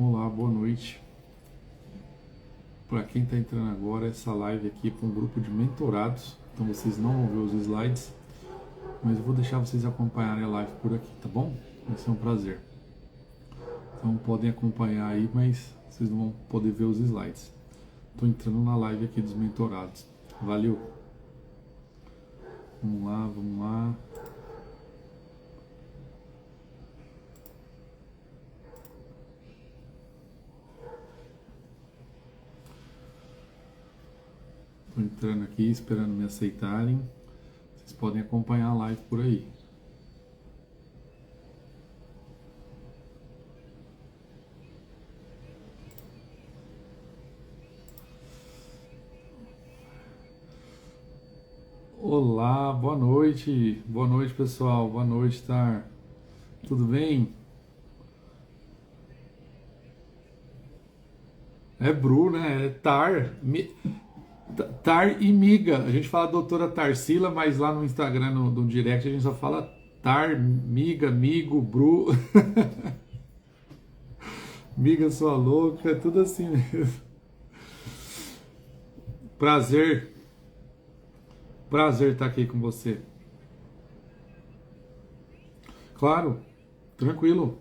Olá, boa noite. Para quem está entrando agora, essa live aqui é para um grupo de mentorados, então vocês não vão ver os slides, mas eu vou deixar vocês acompanharem a live por aqui, tá bom? Vai ser um prazer. Então podem acompanhar aí, mas vocês não vão poder ver os slides. Estou entrando na live aqui dos mentorados. Valeu! Vamos lá, vamos lá. Estou entrando aqui, esperando me aceitarem. Vocês podem acompanhar a live por aí. Olá, boa noite. Boa noite, pessoal. Boa noite, Tar. Tudo bem? É Bru, né? É Tar. Tar e Miga. A gente fala doutora Tarsila, mas lá no Instagram, no direct, a gente só fala Tar, Miga, Migo, Bru. Miga, sua louca, tudo assim mesmo. Prazer. Prazer estar aqui com você. Claro, tranquilo.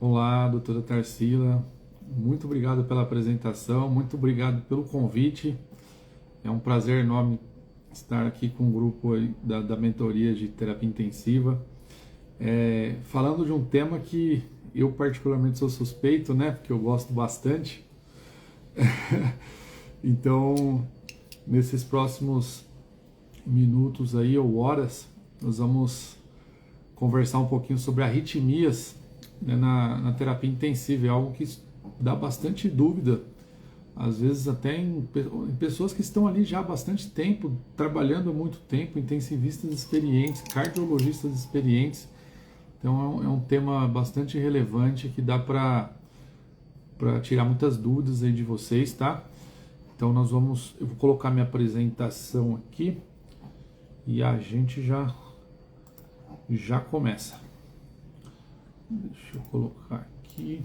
Olá, doutora Tarsila. Muito obrigado pela apresentação, muito obrigado pelo convite. É um prazer enorme estar aqui com o grupo aí da mentoria de terapia intensiva. Falando de um tema que eu particularmente sou suspeito, né? Porque eu gosto bastante. Então, nesses próximos minutos aí, ou horas, nós vamos conversar um pouquinho sobre arritmias, né, na terapia intensiva. É algo que dá bastante dúvida, às vezes até em pessoas que estão ali já há bastante tempo, trabalhando há muito tempo, intensivistas experientes, cardiologistas experientes. Então é um tema bastante relevante que dá para tirar muitas dúvidas aí de vocês, tá? Então eu vou colocar minha apresentação aqui e a gente já começa. Deixa eu colocar aqui.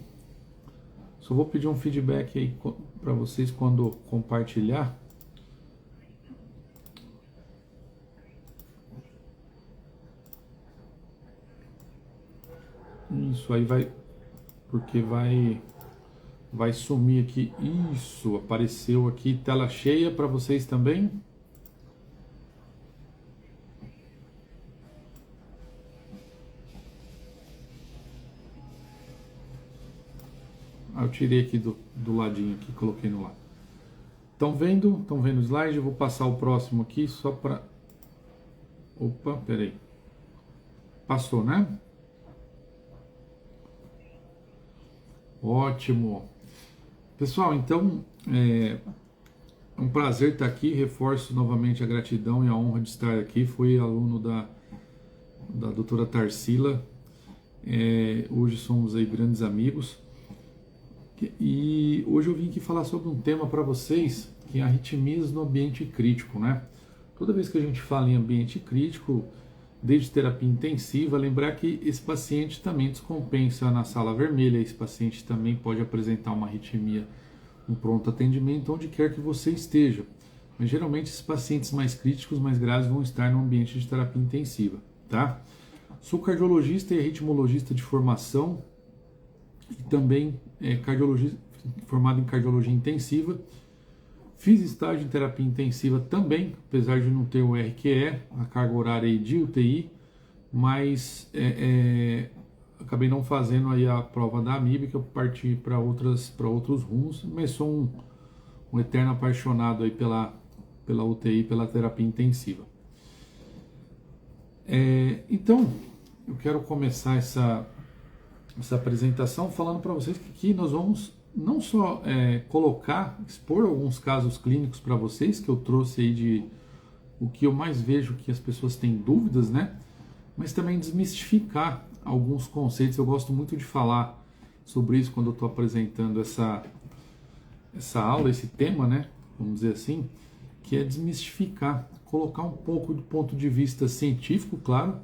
Só vou pedir um feedback aí para vocês quando compartilhar. Isso aí porque vai sumir aqui. Isso, apareceu aqui tela cheia para vocês também. Eu tirei aqui do ladinho aqui, coloquei no lado. Estão vendo? Estão vendo o slide? Eu vou passar o próximo aqui só para... Opa, peraí. Passou, né? Ótimo. Pessoal, então é um prazer estar aqui. Reforço novamente a gratidão e a honra de estar aqui. Fui aluno da doutora Tarsila. Hoje somos aí grandes amigos. E hoje eu vim aqui falar sobre um tema para vocês, que é arritmias no ambiente crítico, né? Toda vez que a gente fala em ambiente crítico, desde terapia intensiva, lembrar que esse paciente também descompensa na sala vermelha, esse paciente também pode apresentar uma arritmia no pronto atendimento, onde quer que você esteja. Mas geralmente esses pacientes mais críticos, mais graves, vão estar no ambiente de terapia intensiva, tá? Sou cardiologista e ritmologista de formação e também cardiologista formado em cardiologia intensiva. Fiz estágio em terapia intensiva também, apesar de não ter o RQE, a carga horária aí de UTI, mas acabei não fazendo aí a prova da AMIB, que eu parti para outros rumos, mas sou um eterno apaixonado aí pela UTI, pela terapia intensiva. Então, eu quero começar essa apresentação falando para vocês que aqui nós vamos não só expor alguns casos clínicos para vocês, que eu trouxe aí de o que eu mais vejo que as pessoas têm dúvidas, né? Mas também desmistificar alguns conceitos. Eu gosto muito de falar sobre isso quando eu estou apresentando essa aula, esse tema, né? Vamos dizer assim, que é desmistificar, colocar um pouco do ponto de vista científico, claro,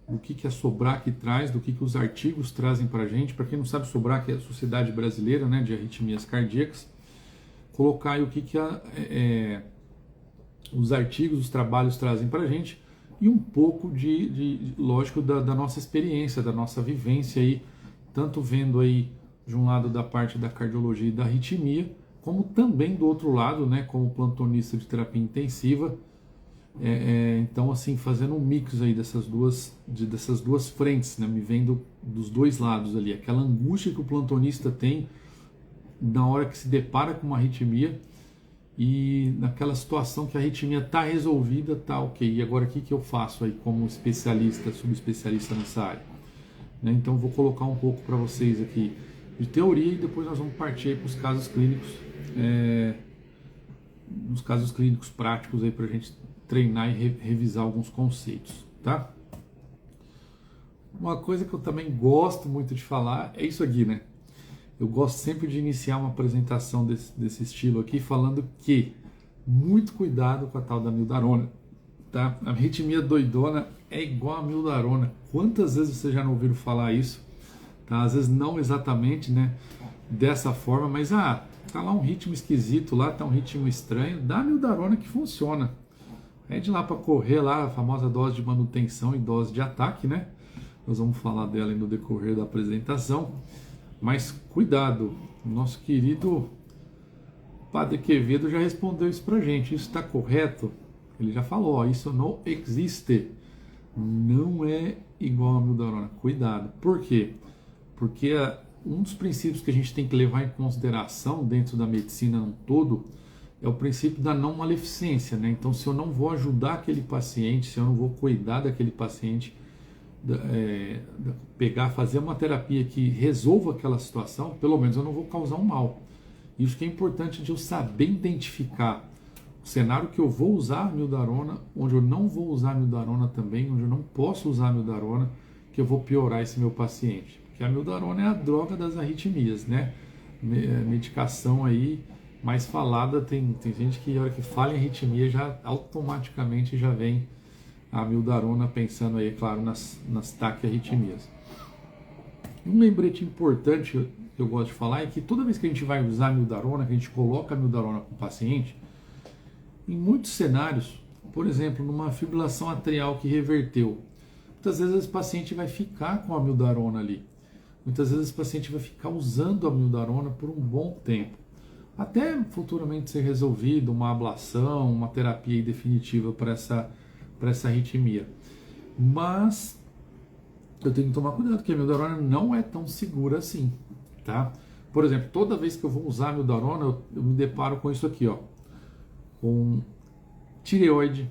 do que a SOBRAC traz, do que os artigos trazem para a gente. Para quem não sabe, SOBRAC é a Sociedade Brasileira, né, de Arritmias Cardíacas. Colocar aí o que os artigos, os trabalhos trazem para a gente e um pouco lógico, da nossa experiência, da nossa vivência aí, tanto vendo aí de um lado da parte da cardiologia e da arritmia, como também do outro lado, né, como plantonista de terapia intensiva. Então, assim, fazendo um mix aí dessas duas frentes, né, me vendo dos dois lados ali, aquela angústia que o plantonista tem na hora que se depara com uma arritmia e naquela situação que a arritmia está resolvida, tá ok, e agora o que eu faço aí como especialista, subespecialista nessa área? Né, então, vou colocar um pouco para vocês aqui de teoria e depois nós vamos partir para os casos clínicos, nos casos clínicos práticos aí para a gente treinar e revisar alguns conceitos, tá? Uma coisa que eu também gosto muito de falar é isso aqui, né? Eu gosto sempre de iniciar uma apresentação desse estilo aqui falando que muito cuidado com a tal da mildarona, tá? A arritmia doidona é igual a mildarona. Quantas vezes vocês já não ouviram falar isso? Tá? Às vezes não exatamente, né, dessa forma, mas tá lá um ritmo esquisito, lá tá um ritmo estranho, dá a mildarona que funciona. É de lá para correr lá, a famosa dose de manutenção e dose de ataque, né? Nós vamos falar dela no decorrer da apresentação. Mas cuidado, nosso querido Padre Quevedo já respondeu isso pra gente. Isso está correto? Ele já falou, ó, isso não existe. Não é igual a mildarona. Cuidado. Por quê? Porque um dos princípios que a gente tem que levar em consideração dentro da medicina no todo é o princípio da não maleficência, né? Então, se eu não vou ajudar aquele paciente, se eu não vou cuidar daquele paciente, fazer uma terapia que resolva aquela situação, pelo menos eu não vou causar um mal. Isso que é importante de eu saber identificar o cenário que eu vou usar a mildarona, onde eu não vou usar a mildarona também, onde eu não posso usar a mildarona, que eu vou piorar esse meu paciente. Porque a mildarona é a droga das arritmias, né? Medicação aí mais falada, tem gente que na hora que fala em arritmia já automaticamente já vem a mildarona pensando aí, claro, nas taquiarritmias. Um lembrete importante que eu gosto de falar é que toda vez que a gente vai usar a mildarona, que a gente coloca a mildarona com o paciente, em muitos cenários, por exemplo, numa fibrilação atrial que reverteu, muitas vezes esse paciente vai ficar com a mildarona ali. Muitas vezes esse paciente vai ficar usando a mildarona por um bom tempo, até futuramente ser resolvido uma ablação, uma terapia definitiva para essa arritmia. Mas eu tenho que tomar cuidado, porque a mildarona não é tão segura assim, tá? Por exemplo, toda vez que eu vou usar a mildarona, eu me deparo com isso aqui, ó, com tireoide,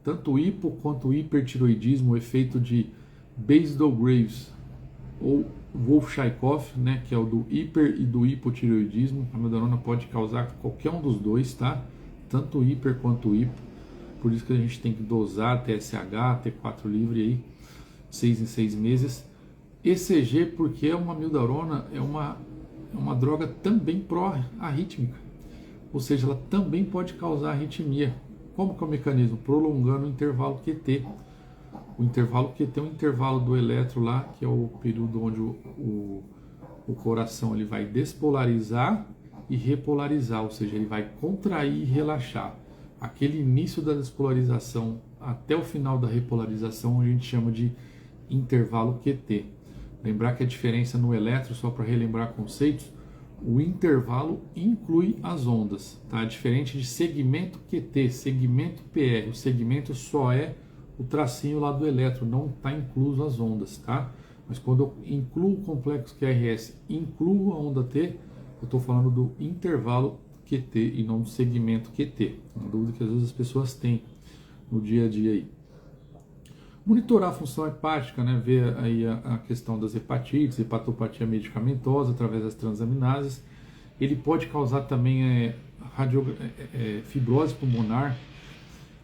tanto hipo quanto hipertiroidismo, o efeito de Basedow-Graves, ou Wolff-Chaikoff, né, que é o do hiper e do hipotireoidismo. A amiodarona pode causar qualquer um dos dois, tá? Tanto o hiper quanto o hipo. Por isso que a gente tem que dosar TSH, T4 livre aí, 6 em 6 meses. ECG, porque a amiodarona é uma droga também pró-arrítmica, ou seja, ela também pode causar arritmia. Como que é o mecanismo? Prolongando o intervalo QT. O intervalo QT é um intervalo do eletro lá, que é o período onde o coração ele vai despolarizar e repolarizar, ou seja, ele vai contrair e relaxar. Aquele início da despolarização até o final da repolarização a gente chama de intervalo QT. Lembrar que a diferença no eletro, só para relembrar conceitos, o intervalo inclui as ondas, tá? Diferente de segmento QT, segmento PR, o segmento só é o tracinho lá do eletro, não está incluso as ondas, tá? Mas quando eu incluo o complexo QRS, incluo a onda T, eu estou falando do intervalo QT e não do segmento QT. Uma dúvida que às vezes as pessoas têm no dia a dia aí. Monitorar a função hepática, né? Ver aí a questão das hepatites, hepatopatia medicamentosa através das transaminases. Ele pode causar também fibrose pulmonar.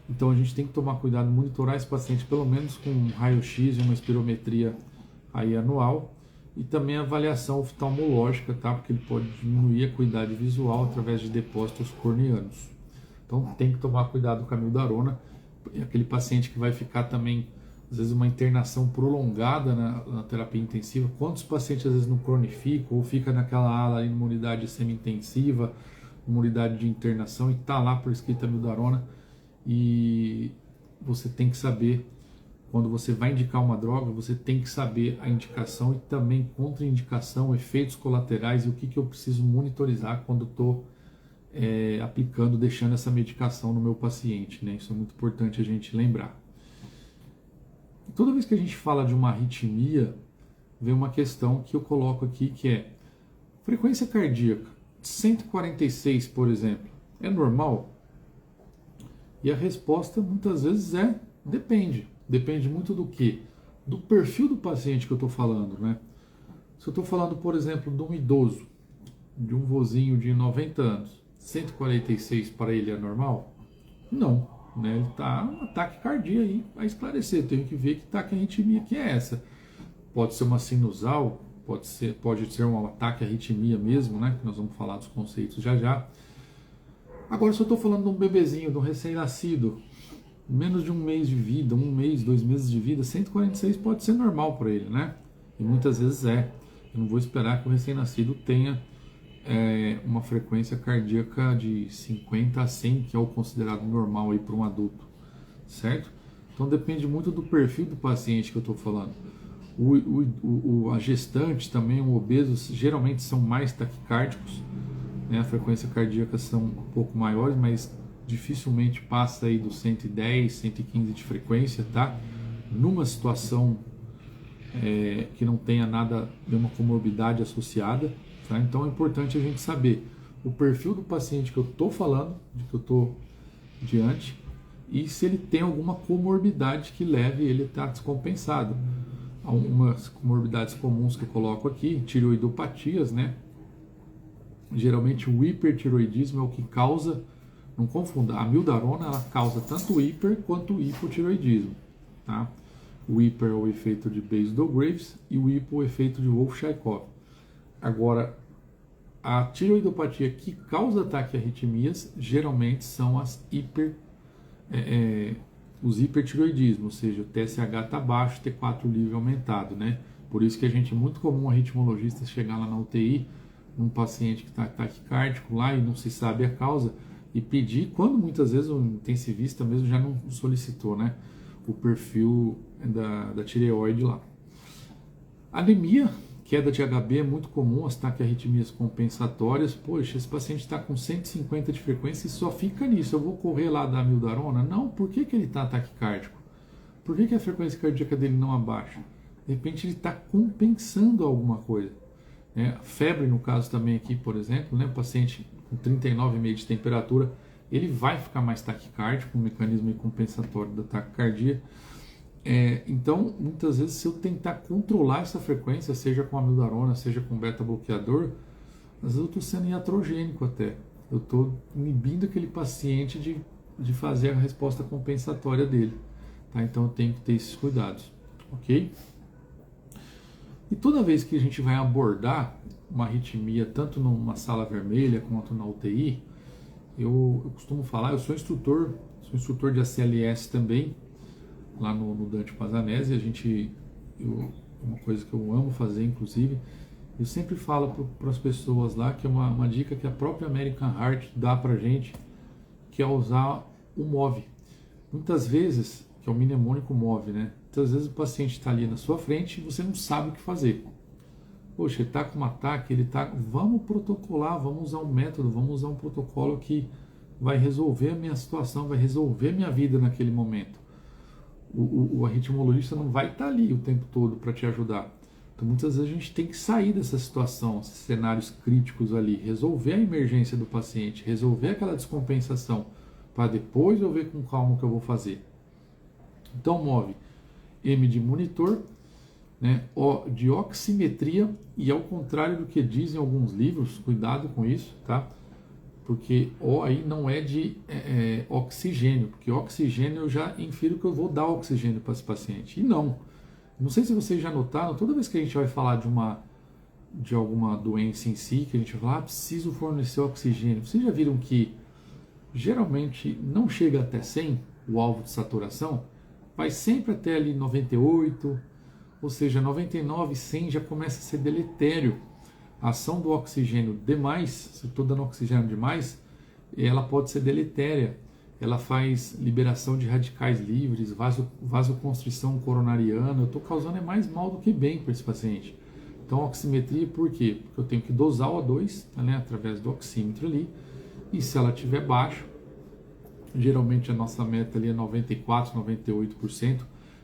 Então a gente tem que tomar cuidado, monitorar esse paciente pelo menos com um raio-x e uma espirometria aí anual. E também a avaliação oftalmológica, tá? Porque ele pode diminuir a acuidade visual através de depósitos corneanos. Então tem que tomar cuidado com a amiodarona. É aquele paciente que vai ficar também, às vezes, uma internação prolongada na terapia intensiva. Quantos pacientes às vezes não cronificam ou fica naquela ala aí numa unidade semi-intensiva, uma unidade de internação e está lá por escrita amiodarona. E você tem que saber, quando você vai indicar uma droga, você tem que saber a indicação e também contraindicação, efeitos colaterais e o que eu preciso monitorizar quando estou aplicando, deixando essa medicação no meu paciente, né? Isso é muito importante a gente lembrar. Toda vez que a gente fala de uma arritmia, vem uma questão que eu coloco aqui, que é frequência cardíaca 146, por exemplo, é normal? E a resposta muitas vezes é depende. Depende muito do quê? Do perfil do paciente que eu estou falando, né? Se eu estou falando, por exemplo, de um idoso, de um vozinho de 90 anos, 146 para ele é normal? Não, né? Ele está um ataque cardíaco aí a esclarecer. Eu tenho que ver que arritmia que é essa. Pode ser uma sinusal, pode ser um ataque arritmia mesmo, né? Que nós vamos falar dos conceitos já já. Agora, se eu estou falando de um bebezinho, de um recém-nascido, menos de um mês de vida, 1 mês, 2 meses de vida, 146 pode ser normal para ele, né? E muitas vezes é. Eu não vou esperar que o recém-nascido tenha uma frequência cardíaca de 50 a 100, que é o considerado normal aí para um adulto, certo? Então depende muito do perfil do paciente que eu estou falando. A gestante também, o obeso, geralmente são mais taquicárdicos, né? A frequência cardíaca são um pouco maiores, mas dificilmente passa aí dos 110, 115 de frequência, tá? Numa situação que não tenha nada, nenhuma comorbidade associada, tá? Então é importante a gente saber o perfil do paciente que eu estou falando, de que eu estou diante, e se ele tem alguma comorbidade que leve ele a estar descompensado. Algumas comorbidades comuns que eu coloco aqui, tireoidopatias, né? Geralmente o hipertireoidismo é o que causa, não confunda, a amiodarona ela causa tanto o hiper quanto o hipotireoidismo, tá? O hiper é o efeito de Basedow-Graves e o hipo é o efeito de Wolff-Chaikoff. Agora, a tireoidopatia que causa ataque a arritmias geralmente são os hipertireoidismos, ou seja, o TSH está baixo, T4 livre aumentado, né? Por isso que a gente, é muito comum um arritmologista chegar lá na UTI, num paciente que está taquicárdico lá e não se sabe a causa, e pedir, quando muitas vezes o intensivista mesmo já não solicitou, né, o perfil da tireoide lá. Anemia, queda de HB é muito comum, as taquiarritmias compensatórias. Poxa, esse paciente está com 150 de frequência e só fica nisso, eu vou correr lá da amiodarona? Não, por que ele está taquicárdico? Por que a frequência cardíaca dele não abaixa? De repente ele está compensando alguma coisa. Febre, no caso também aqui, por exemplo, né, o paciente com 39,5 de temperatura, ele vai ficar mais taquicárdico, um mecanismo compensatório da taquicardia. Então, muitas vezes, se eu tentar controlar essa frequência, seja com amiodarona, seja com beta-bloqueador, às vezes eu estou sendo iatrogênico até. Eu estou inibindo aquele paciente de fazer a resposta compensatória dele. Tá? Então, eu tenho que ter esses cuidados. Ok? E toda vez que a gente vai abordar uma arritmia, tanto numa sala vermelha quanto na UTI, eu costumo falar, eu sou instrutor de ACLS também, lá no Dante Pazzanese, uma coisa que eu amo fazer, inclusive, eu sempre falo para as pessoas lá, que é uma dica que a própria American Heart dá para a gente, que é usar o MOV. Muitas vezes, que é o mnemônico MOV, né? Muitas vezes o paciente está ali na sua frente e você não sabe o que fazer. Poxa, ele está com um ataque, vamos protocolar, vamos usar um método, vamos usar um protocolo que vai resolver a minha situação, vai resolver a minha vida naquele momento. O arritmologista não vai estar ali o tempo todo para te ajudar. Então muitas vezes a gente tem que sair dessa situação, esses cenários críticos ali, resolver a emergência do paciente, resolver aquela descompensação, para depois eu ver com calma o que eu vou fazer. Então move M de monitor, né, O de oximetria, e ao contrário do que dizem alguns livros, cuidado com isso, tá? Porque O aí não é de oxigênio, porque oxigênio eu já infiro que eu vou dar oxigênio para esse paciente. E não sei se vocês já notaram, toda vez que a gente vai falar de alguma doença em si, que a gente vai falar, preciso fornecer oxigênio, vocês já viram que geralmente não chega até 100 o alvo de saturação, vai sempre até ali 98, ou seja, 99, 100 já começa a ser deletério. A ação do oxigênio demais, se eu estou dando oxigênio demais, ela pode ser deletéria. Ela faz liberação de radicais livres, vasoconstrição coronariana. Eu estou causando mais mal do que bem para esse paciente. Então, oximetria, por quê? Porque eu tenho que dosar o O2, né, através do oxímetro ali. E se ela estiver baixa, geralmente a nossa meta ali é 94%, 98%.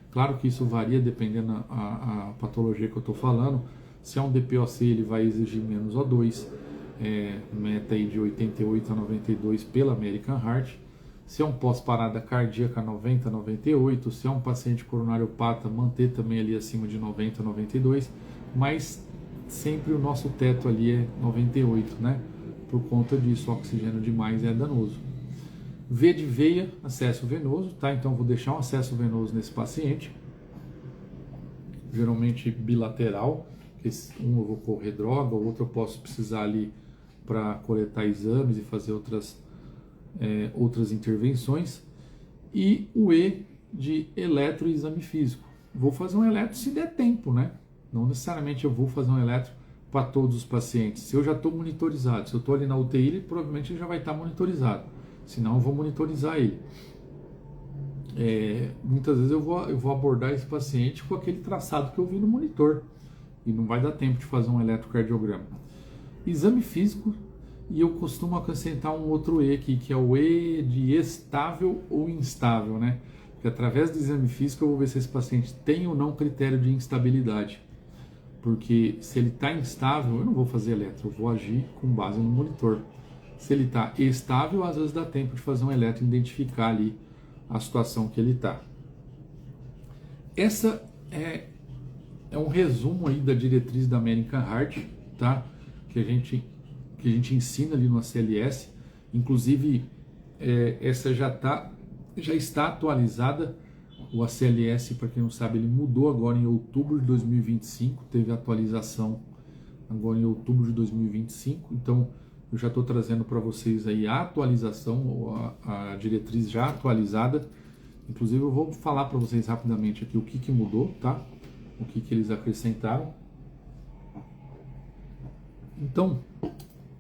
Claro que isso varia dependendo a patologia que eu estou falando. Se é um DPOC, ele vai exigir menos O2, meta aí de 88 a 92 pela American Heart. Se é um pós-parada cardíaca, 90 a 98. Se é um paciente coronariopata, manter também ali acima de 90 a 92. Mas sempre o nosso teto ali é 98, né? Por conta disso, o oxigênio demais é danoso. V de veia, acesso venoso, tá? Então vou deixar um acesso venoso nesse paciente, geralmente bilateral, um eu vou correr droga, o outro eu posso precisar ali para coletar exames e fazer outras intervenções. E o E de eletro e exame físico. Vou fazer um eletro se der tempo, né? Não necessariamente eu vou fazer um eletro para todos os pacientes. Se eu já estou monitorizado, se eu estou ali na UTI, ele provavelmente já vai estar monitorizado. Senão eu vou monitorizar ele. Muitas vezes eu vou abordar esse paciente com aquele traçado que eu vi no monitor. E não vai dar tempo de fazer um eletrocardiograma. Exame físico, e eu costumo acrescentar um outro E aqui, que é o E de estável ou instável, né? Porque através do exame físico eu vou ver se esse paciente tem ou não critério de instabilidade. Porque se ele está instável, eu não vou fazer eletro, eu vou agir com base no monitor. Se ele está estável, às vezes dá tempo de fazer um eletro e identificar ali a situação que ele está. Essa é um resumo aí da diretriz da American Heart, tá? Que a gente ensina ali no ACLS. Inclusive, essa já está atualizada. O ACLS, para quem não sabe, ele mudou agora em outubro de 2025, teve atualização agora em outubro de 2025, então eu já estou trazendo para vocês aí a atualização, a diretriz já atualizada. Inclusive eu vou falar para vocês rapidamente aqui o que mudou, tá? O que eles acrescentaram. Então,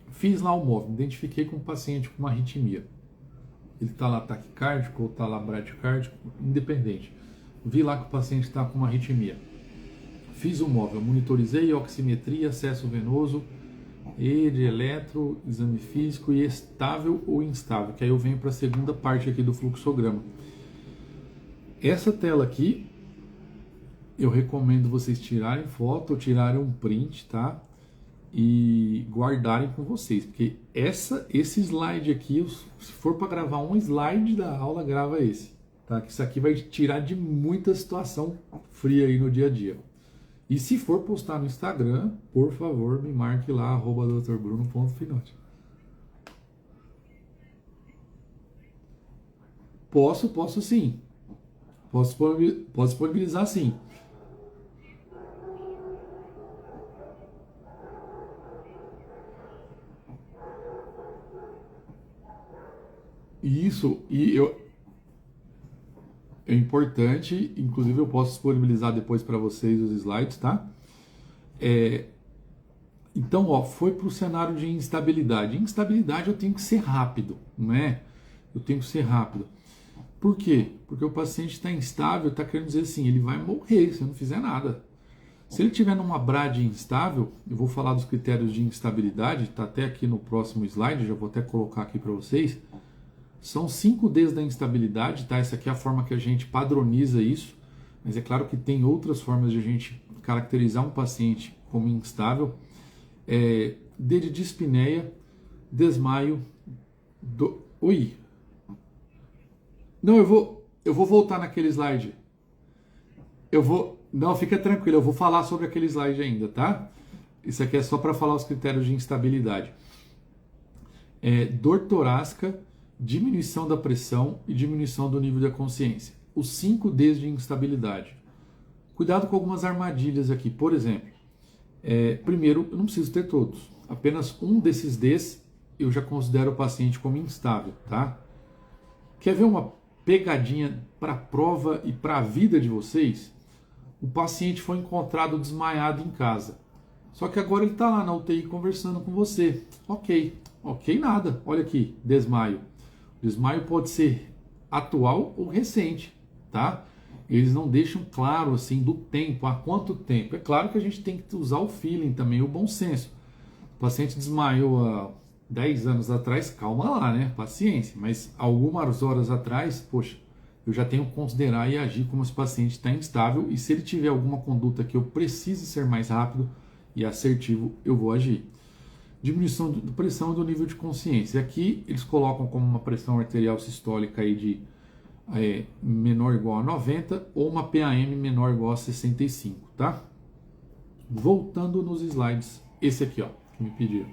fiz lá o MOV, identifiquei com o paciente com uma arritmia. Ele está lá taquicárdico ou está lá bradicárdico, independente. Vi lá que o paciente está com uma arritmia. Fiz o MOV, eu monitorizei oximetria, acesso venoso, E de eletro, exame físico e estável ou instável, que aí eu venho para a segunda parte aqui do fluxograma. Essa tela aqui, eu recomendo vocês tirarem foto ou tirarem um print, tá? E guardarem com vocês, porque esse slide aqui, se for para gravar um slide da aula, grava esse. tá? Que isso aqui vai tirar de muita situação fria aí no dia a dia. E se for postar no Instagram, por favor, me marque lá, @drbruno.finotti. Posso sim. Posso disponibilizar sim. Isso, é importante, inclusive eu posso disponibilizar depois para vocês os slides, tá? Então, ó, foi para o cenário de instabilidade. Instabilidade eu tenho que ser rápido, não é? Eu tenho que ser rápido. Por quê? Porque o paciente está instável, está querendo dizer assim, ele vai morrer se eu não fizer nada. Se ele tiver numa BRAD instável, eu vou falar dos critérios de instabilidade, está até aqui no próximo slide, já vou até colocar aqui para vocês. São 5 Ds da instabilidade, tá? Essa aqui é a forma que a gente padroniza isso, mas é claro que tem outras formas de a gente caracterizar um paciente como instável. D de dispneia, desmaio, Oi! Não, eu vou voltar naquele slide. Não, fica tranquilo, eu vou falar sobre aquele slide ainda, tá? Isso aqui é só para falar os critérios de instabilidade. Dor torácica, diminuição da pressão e diminuição do nível da consciência. Os 5 Ds de instabilidade. Cuidado com algumas armadilhas aqui. Por exemplo, primeiro, eu não preciso ter todos. Apenas um desses Ds eu já considero o paciente como instável, tá? Quer ver uma pegadinha para a prova e para a vida de vocês? O paciente foi encontrado desmaiado em casa. Só que agora ele está lá na UTI conversando com você. Ok nada. Olha aqui, desmaio. Desmaio pode ser atual ou recente, tá? Eles não deixam claro assim do tempo, há quanto tempo. É claro que a gente tem que usar o feeling também, o bom senso. O paciente desmaiou há 10 anos atrás, calma lá, né? Paciência. Mas algumas horas atrás, poxa, eu já tenho que considerar e agir como esse paciente está instável, e se ele tiver alguma conduta que eu precise ser mais rápido e assertivo, eu vou agir. Diminuição da pressão e do nível de consciência. Aqui eles colocam como uma pressão arterial sistólica aí de menor ou igual a 90 ou uma PAM menor ou igual a 65, tá? Voltando nos slides, esse aqui, ó, que me pediram.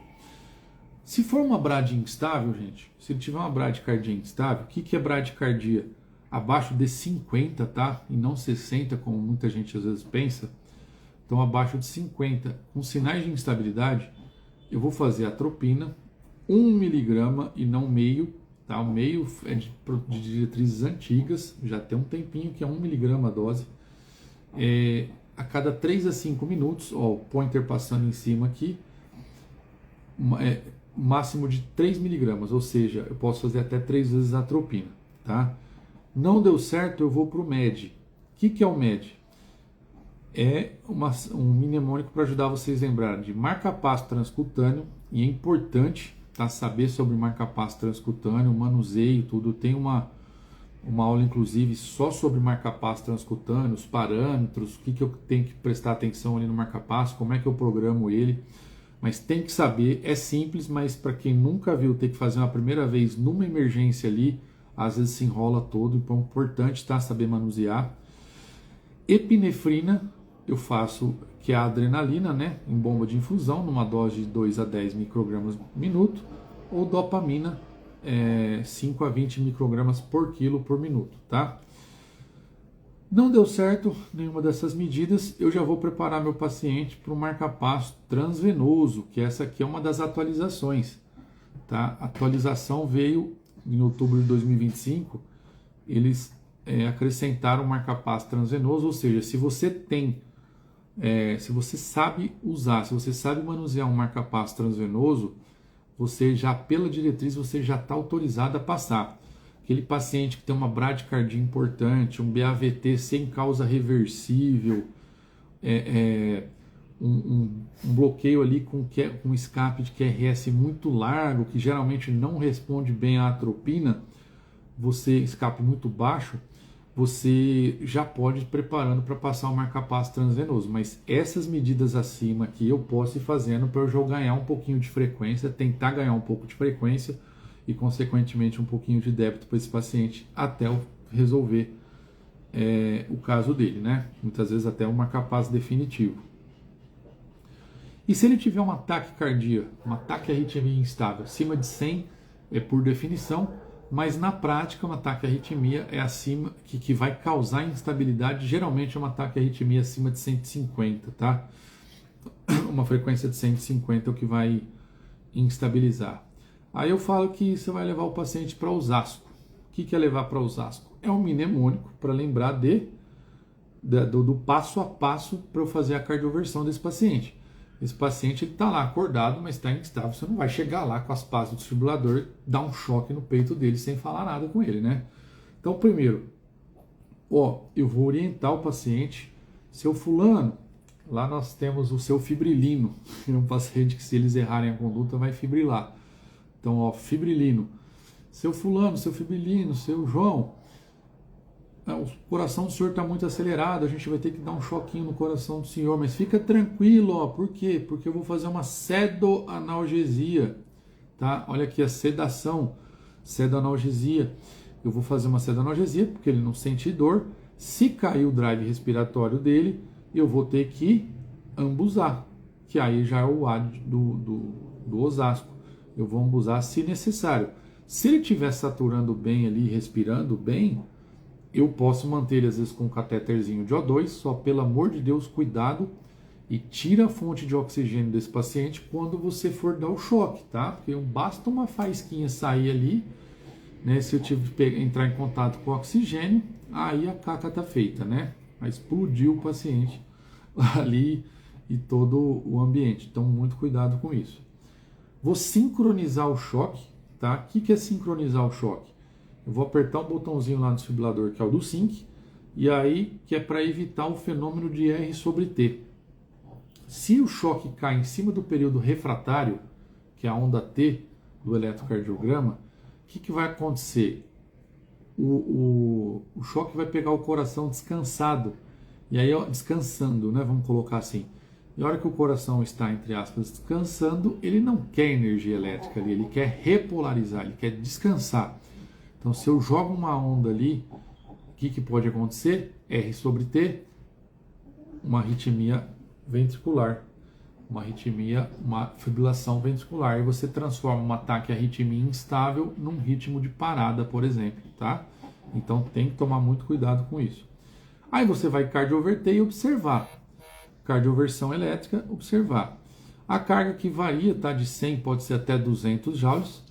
Se for uma bradicardia instável, gente, se ele tiver uma bradicardia instável, o que é bradicardia? Abaixo de 50, tá? E não 60, como muita gente às vezes pensa. Então, abaixo de 50, com sinais de instabilidade, eu vou fazer atropina, 1 miligrama e não meio, tá? O meio é de diretrizes antigas, já tem um tempinho que é 1 miligrama a dose. A cada 3 a 5 minutos, ó, o pointer passando em cima aqui, máximo de 3 miligramas, ou seja, eu posso fazer até 3 vezes a atropina, tá? Não deu certo, eu vou para o MED. O que é o MED? É um mnemônico para ajudar vocês a lembrarem de marca-passo transcutâneo, e é importante, tá, saber sobre marca-passo transcutâneo, manuseio, tudo. Tem uma aula, inclusive, só sobre marca-passo transcutâneo, os parâmetros, o que eu tenho que prestar atenção ali no marca-passo, como é que eu programo ele. Mas tem que saber, é simples, mas para quem nunca viu ter que fazer uma primeira vez numa emergência ali, às vezes se enrola todo, então é importante, tá, saber manusear. Epinefrina, eu faço, que é a adrenalina, né, em bomba de infusão, numa dose de 2 a 10 microgramas por minuto, ou dopamina, 5 a 20 microgramas por quilo por minuto, tá? Não deu certo nenhuma dessas medidas, eu já vou preparar meu paciente para o marca-passo transvenoso, que essa aqui é uma das atualizações, tá? A atualização veio em outubro de 2025, eles acrescentaram o marca-passo transvenoso, ou seja, se você sabe usar, se você sabe manusear um marca-passo transvenoso, você já, pela diretriz, você já está autorizado a passar. Aquele paciente que tem uma bradicardia importante, um BAVT sem causa reversível, um bloqueio ali com escape de QRS muito largo, que geralmente não responde bem à atropina, escape muito baixo, você já pode ir preparando para passar o marca-passo transvenoso. Mas essas medidas acima aqui eu posso ir fazendo para eu já ganhar um pouquinho de frequência, tentar ganhar um pouco de frequência e, consequentemente, um pouquinho de débito para esse paciente até o resolver o caso dele, né? Muitas vezes até um marca-passo definitivo. E se ele tiver um ataque cardíaco, um ataque arritmia instável, acima de 100 por definição, mas na prática um ataque arritmia é acima, que vai causar instabilidade, geralmente é um ataque arritmia acima de 150, tá? Uma frequência de 150 é o que vai instabilizar. Aí eu falo que você vai levar o paciente para Osasco. O que é levar para Osasco? É um mnemônico para lembrar do passo a passo para eu fazer a cardioversão desse paciente. Esse paciente está lá acordado, mas está instável. Você não vai chegar lá com as pás do desfibrilador, dar um choque no peito dele sem falar nada com ele, né? Então, primeiro, eu vou orientar o paciente. Seu fulano, lá nós temos o seu fibrilino. É um paciente que, se eles errarem a conduta, vai fibrilar. Então, fibrilino. Seu fulano, seu fibrilino, seu João, o coração do senhor está muito acelerado, a gente vai ter que dar um choquinho no coração do senhor, mas fica tranquilo, por quê? Porque eu vou fazer uma sedoanalgesia, tá? Olha aqui a sedação, sedoanalgesia. Eu vou fazer uma sedoanalgesia porque ele não sente dor. Se cair o drive respiratório dele, eu vou ter que ambusar, que aí já é o A do Osasco. Eu vou ambusar se necessário. Se ele estiver saturando bem ali, respirando bem, eu posso manter ele às vezes com um catéterzinho de O2, só pelo amor de Deus, cuidado e tira a fonte de oxigênio desse paciente quando você for dar o choque, tá? Porque basta uma faísquinha sair ali, né? Se eu entrar em contato com o oxigênio, aí a caca tá feita, né? Vai explodir o paciente ali e todo o ambiente. Então, muito cuidado com isso. Vou sincronizar o choque, tá? O que é sincronizar o choque? Eu vou apertar um botãozinho lá no desfibrilador, que é o do sync, e aí que é para evitar o fenômeno de R sobre T. Se o choque cai em cima do período refratário, que é a onda T do eletrocardiograma, o que vai acontecer? O choque vai pegar o coração descansado, e aí descansando, né? Vamos colocar assim. E a hora que o coração está, entre aspas, descansando, ele não quer energia elétrica ali, ele quer repolarizar, ele quer descansar. Então, se eu jogo uma onda ali, o que pode acontecer? R sobre T, uma arritmia ventricular, uma fibrilação ventricular. E você transforma um ataque arritmia instável num ritmo de parada, por exemplo, tá? Então, tem que tomar muito cuidado com isso. Aí você vai cardioverter e observar. Cardioversão elétrica, observar. A carga que varia, tá? De 100 pode ser até 200 joules.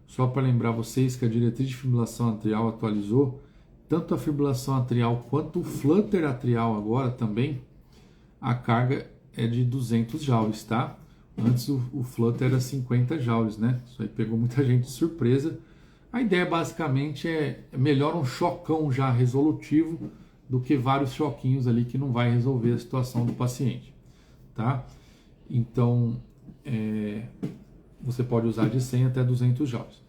Só para lembrar vocês que a diretriz de fibrilação atrial atualizou, tanto a fibrilação atrial quanto o flutter atrial agora também, a carga é de 200 joules, tá? Antes o flutter era 50 joules, né? Isso aí pegou muita gente de surpresa. A ideia basicamente é melhor um chocão já resolutivo do que vários choquinhos ali que não vai resolver a situação do paciente, tá? Então, você pode usar de 100 até 200 joules.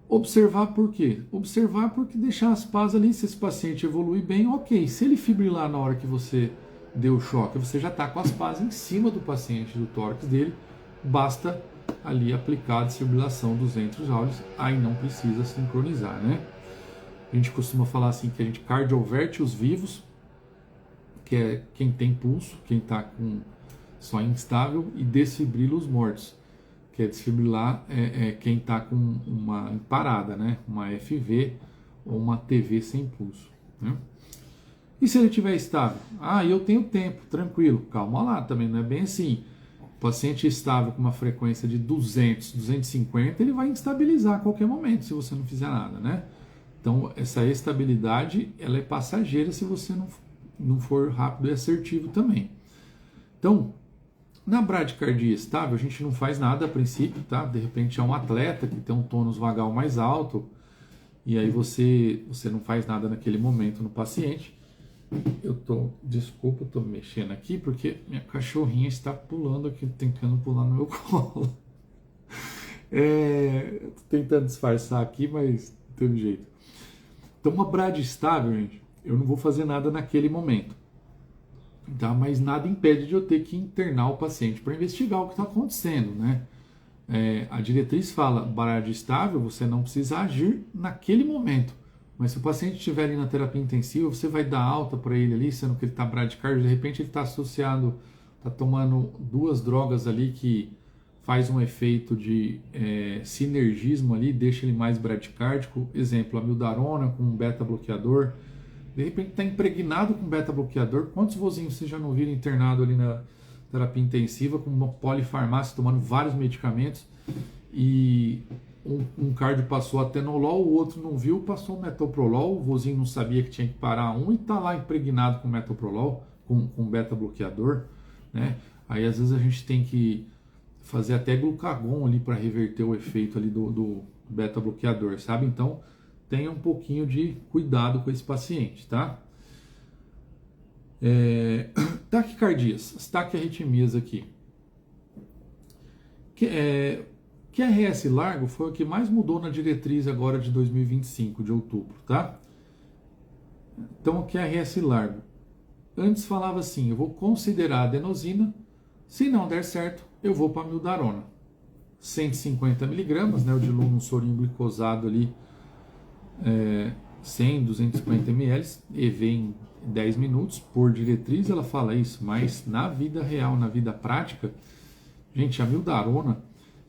Observar por quê? Observar porque deixar as pás ali, se esse paciente evoluir bem, ok. Se ele fibrilar na hora que você deu o choque, você já está com as pás em cima do paciente, do tórax dele, basta ali aplicar a desfibrilação 200 joules, aí não precisa sincronizar, né? A gente costuma falar assim que a gente cardioverte os vivos, que é quem tem pulso, quem está com só instável, e desfibrila os mortos, que é desfibrilar quem está com uma parada, né? Uma FV ou uma TV sem pulso, né? E se ele estiver estável? Eu tenho tempo, tranquilo, calma lá, também não é bem assim. O paciente estável com uma frequência de 200, 250, ele vai instabilizar a qualquer momento se você não fizer nada, né? Então, essa estabilidade, ela é passageira se você não for rápido e assertivo também. Então, na bradicardia estável, a gente não faz nada a princípio, tá? De repente é um atleta que tem um tônus vagal mais alto, e aí você não faz nada naquele momento no paciente. Desculpa, eu tô mexendo aqui porque minha cachorrinha está pulando aqui, tentando pular no meu colo. Tô tentando disfarçar aqui, mas não tem jeito. Então, uma brad estável, gente, eu não vou fazer nada naquele momento, tá? Mas nada impede de eu ter que internar o paciente para investigar o que está acontecendo, né? A diretriz fala, brad estável, você não precisa agir naquele momento. Mas se o paciente estiver ali na terapia intensiva, você vai dar alta para ele ali, sendo que ele está bradicárdio, de repente ele está associado, está tomando duas drogas ali que faz um efeito de sinergismo ali, deixa ele mais bradicárdico. Exemplo, amiodarona com um beta-bloqueador. De repente está impregnado com beta-bloqueador. Quantos vozinhos você já não viram internado ali na terapia intensiva com uma polifarmácia, tomando vários medicamentos, e um cardio passou atenolol, o outro não viu, passou metoprolol, o vozinho não sabia que tinha que parar um e está lá impregnado com metoprolol, com beta-bloqueador, né? Aí às vezes a gente tem que fazer até glucagon ali para reverter o efeito ali do beta-bloqueador, sabe? Então tenha um pouquinho de cuidado com esse paciente, tá? Taquicardias, as taquiarritmias aqui. QRS largo foi o que mais mudou na diretriz agora de 2025, de outubro, tá? Então, o QRS largo. Antes falava assim, eu vou considerar a adenosina, se não der certo, eu vou para a amiodarona. 150 miligramas, né? Eu diluo um sorinho glicosado ali, 100, 250 ml, EV em 10 minutos, por diretriz ela fala isso, mas na vida real, na vida prática, gente, a amiodarona,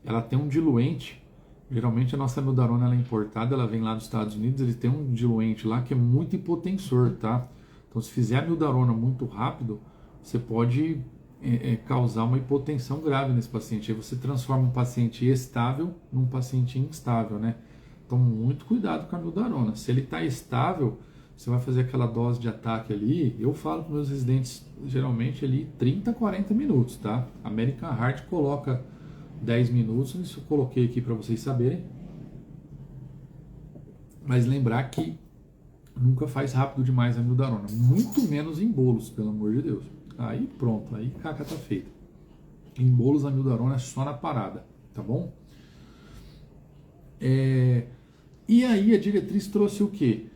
ela tem um diluente, geralmente a nossa amiodarona ela é importada, ela vem lá dos Estados Unidos, ele tem um diluente lá que é muito hipotensor, tá? Então se fizer a amiodarona muito rápido, você pode causar uma hipotensão grave nesse paciente, aí você transforma um paciente estável num paciente instável, né? Então muito cuidado com a amiodarona, se ele está estável, você vai fazer aquela dose de ataque ali, eu falo para meus residentes, geralmente ali 30, 40 minutos, tá? American Heart coloca 10 minutos, isso eu coloquei aqui para vocês saberem. Mas lembrar que nunca faz rápido demais a amiodarona, muito menos em bolos, pelo amor de Deus. Aí pronto, aí caca tá feita. Em bolos a amiodarona é só na parada, tá bom? E aí a diretriz trouxe o quê?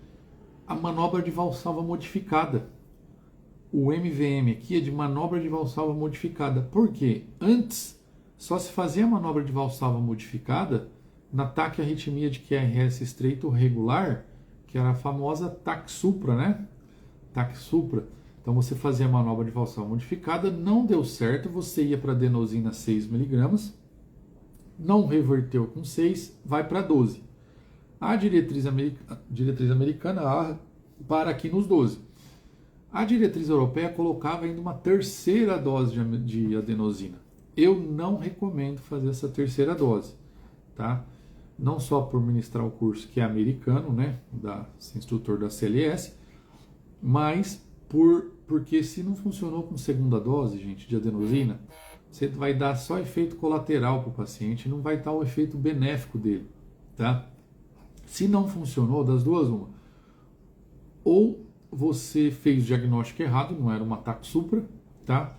A manobra de valsalva modificada. O MVM aqui é de manobra de valsalva modificada. Por quê? Antes, só se fazia a manobra de valsalva modificada na taquiarritmia de QRS estreito regular, que era a famosa TAC supra, né? TAC supra. Então você fazia a manobra de valsalva modificada, não deu certo, você ia para adenosina 6mg, não reverteu com 6, vai para 12. A diretriz americana para aqui nos 12. A diretriz europeia colocava ainda uma terceira dose de adenosina. Eu não recomendo fazer essa terceira dose, tá? Não só por ministrar o curso que é americano, né, instrutor da CLS, mas porque se não funcionou com segunda dose, gente, de adenosina, você vai dar só efeito colateral para o paciente, não vai estar o efeito benéfico dele, tá? Se não funcionou, das duas, uma. Ou você fez o diagnóstico errado, não era um ataque supra, tá?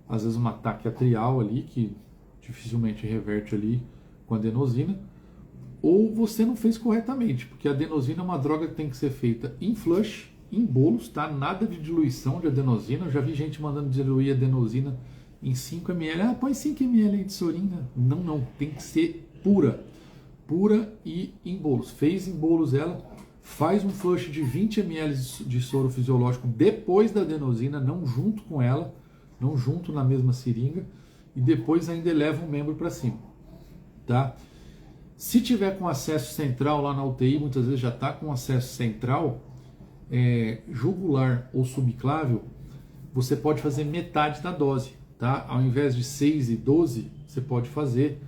Às vezes um ataque atrial ali, que dificilmente reverte ali com adenosina. Ou você não fez corretamente, porque a adenosina é uma droga que tem que ser feita em flush, em bolos, tá? Nada de diluição de adenosina. Eu já vi gente mandando diluir adenosina em 5 ml. Ah, põe 5 ml aí de sorina. Não, tem que ser pura e em bolos. Fez em bolos ela, faz um flush de 20 ml de soro fisiológico depois da adenosina, não junto com ela, não junto na mesma seringa, e depois ainda eleva um membro para cima, tá? Se tiver com acesso central lá na UTI, muitas vezes já está com acesso central, jugular ou subclávio, você pode fazer metade da dose, tá? Ao invés de 6 e 12, você pode fazer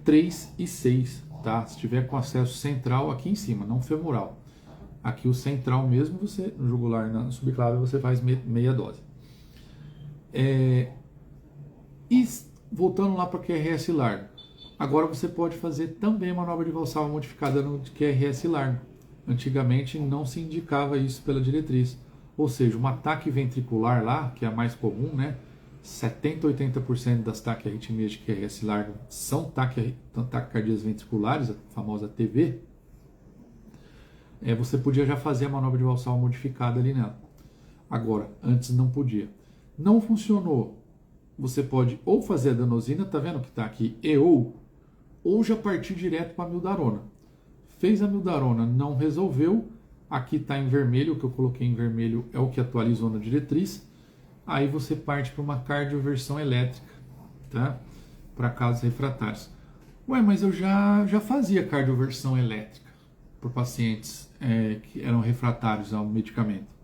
3 e 6, tá? Se tiver com acesso central aqui em cima, não femoral. Aqui o central mesmo, você no jugular, na subclávia, você faz meia dose. E voltando lá para o QRS largo, agora você pode fazer também uma manobra de valsalva modificada no QRS largo. Antigamente não se indicava isso pela diretriz, ou seja, um ataque ventricular lá, que é a mais comum, né? 70% a 80% das taquiarritmias de QRS largo são taquicardias ventriculares, a famosa TV. Você podia já fazer a manobra de valsalva modificada ali nela. Agora, antes não podia. Não funcionou. Você pode ou fazer a adenosina, tá vendo que está aqui, ou já partir direto para a amiodarona. Fez a amiodarona, não resolveu, Aqui está em vermelho, o que eu coloquei em vermelho é o que atualizou na diretriz. Aí você parte para uma cardioversão elétrica, tá? Para casos refratários. Ué, mas eu já fazia cardioversão elétrica para pacientes que eram refratários ao medicamento.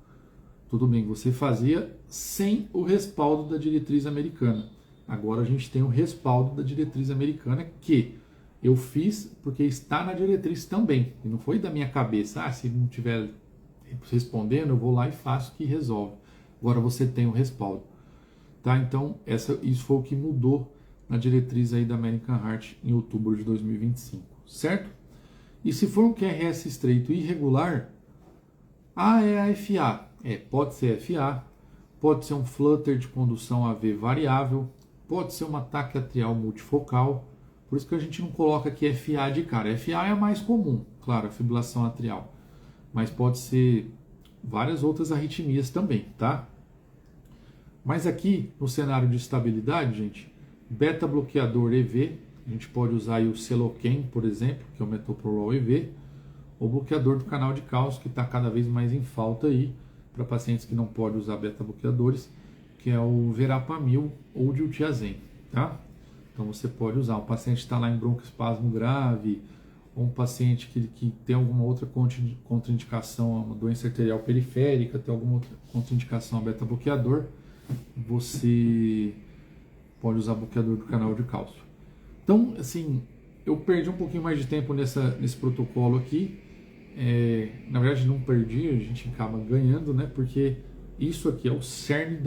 Tudo bem, você fazia sem o respaldo da diretriz americana. Agora a gente tem o respaldo da diretriz americana que eu fiz porque está na diretriz também. E não foi da minha cabeça. Ah, se não estiver respondendo, eu vou lá e faço que resolve. Agora você tem o respaldo. Tá? Então, isso foi o que mudou na diretriz aí da American Heart em outubro de 2025. Certo? E se for um QRS estreito irregular, é a FA. Pode ser FA, pode ser um flutter de condução AV variável, pode ser um ataque atrial multifocal. Por isso que a gente não coloca aqui FA de cara. FA é a mais comum, claro, a fibrilação atrial. Mas pode ser várias outras arritmias também, tá? Mas aqui, no cenário de estabilidade, gente, beta-bloqueador EV, a gente pode usar aí o Seloken, por exemplo, que é o metoprolol EV, ou bloqueador do canal de cálcio, que está cada vez mais em falta aí, para pacientes que não podem usar beta-bloqueadores, que é o Verapamil ou o diltiazem, tá? Então você pode usar. Um paciente está lá em broncoespasmo grave, ou um paciente que tem alguma outra contraindicação, uma doença arterial periférica, tem alguma outra contraindicação a beta-bloqueador, você pode usar bloqueador do canal de cálcio. Então, assim, eu perdi um pouquinho mais de tempo nesse protocolo aqui. Na verdade, não perdi, a gente acaba ganhando, né? Porque isso aqui é o cerne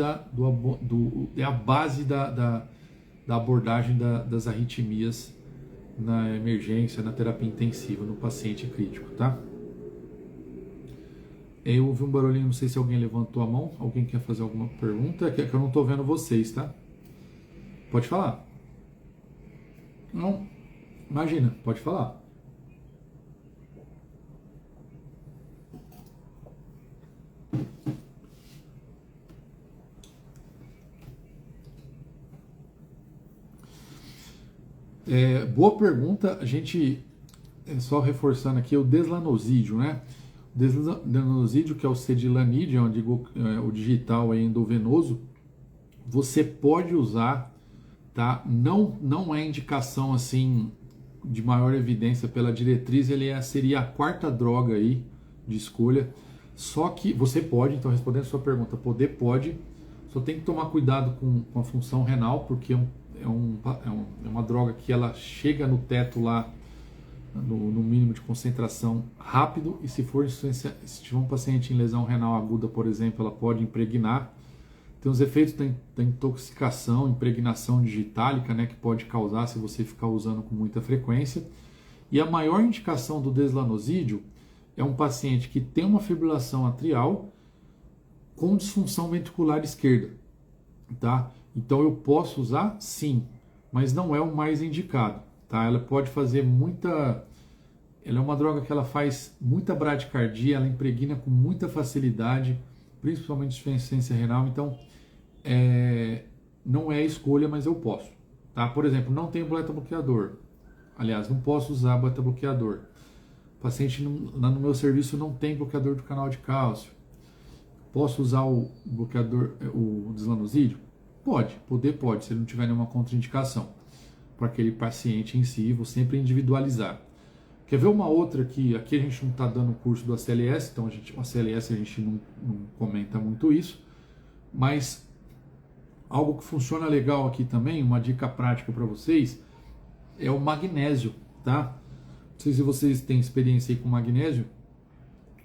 é a base da abordagem das arritmias na emergência, na terapia intensiva, no paciente crítico, tá? Eu ouvi um barulhinho, não sei se alguém levantou a mão. Alguém quer fazer alguma pergunta? É que eu não estou vendo vocês, tá? Pode falar. Não, imagina, pode falar. Boa pergunta. A gente, só reforçando aqui, o deslanosídeo, né? O deslanosídeo, que é o cedilanide, o digital endovenoso, você pode usar, tá? Não é indicação assim de maior evidência pela diretriz, ele seria a quarta droga aí de escolha. Só que você pode, então respondendo a sua pergunta, pode, só tem que tomar cuidado com a função renal, porque é uma droga que ela chega no teto lá, no mínimo de concentração rápido, e se tiver um paciente em lesão renal aguda, por exemplo, ela pode impregnar. Tem os efeitos da intoxicação, impregnação digitálica, né, que pode causar se você ficar usando com muita frequência. E a maior indicação do deslanosídeo é um paciente que tem uma fibrilação atrial com disfunção ventricular esquerda, tá? Então eu posso usar, sim, mas não é o mais indicado, tá? Ela pode fazer ela é uma droga que ela faz muita bradicardia, ela impregna com muita facilidade, principalmente insuficiência renal, então não é a escolha, mas eu posso, tá? Por exemplo, não tenho beta-bloqueador, aliás, não posso usar beta-bloqueador. O paciente no meu serviço não tem bloqueador do canal de cálcio. Posso usar o bloqueador, o deslanosídeo? Pode, se ele não tiver nenhuma contraindicação. Para aquele paciente em si, vou sempre individualizar. Quer ver uma outra que aqui a gente não está dando o curso do ACLS, então o ACLS a gente não comenta muito isso, mas algo que funciona legal aqui também, uma dica prática para vocês, é o magnésio, tá? Não sei se vocês têm experiência aí com magnésio.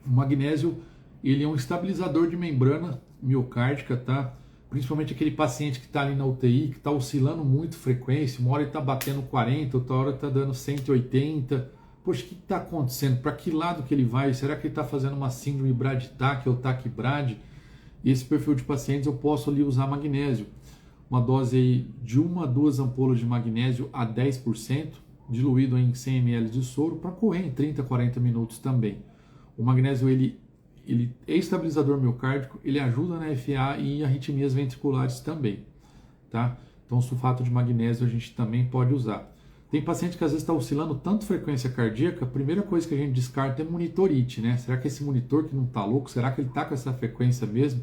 O magnésio, ele é um estabilizador de membrana miocárdica, tá? Principalmente aquele paciente que está ali na UTI, que está oscilando muito frequência, uma hora ele está batendo 40, outra hora está dando 180. Poxa, o que está acontecendo? Para que lado que ele vai? Será que ele está fazendo uma síndrome braditáquia ou taquibrade? E esse perfil de pacientes eu posso ali usar magnésio. Uma dose aí de 1 a 2 ampolas de magnésio a 10%, diluído em 100 ml de soro, para correr em 30 a 40 minutos também. O magnésio, ele é estabilizador miocárdico, ele ajuda na FA e em arritmias ventriculares também, tá? Então, o sulfato de magnésio a gente também pode usar. Tem paciente que às vezes está oscilando tanto frequência cardíaca, a primeira coisa que a gente descarta é monitorite, né? Será que esse monitor que não está louco, será que ele está com essa frequência mesmo?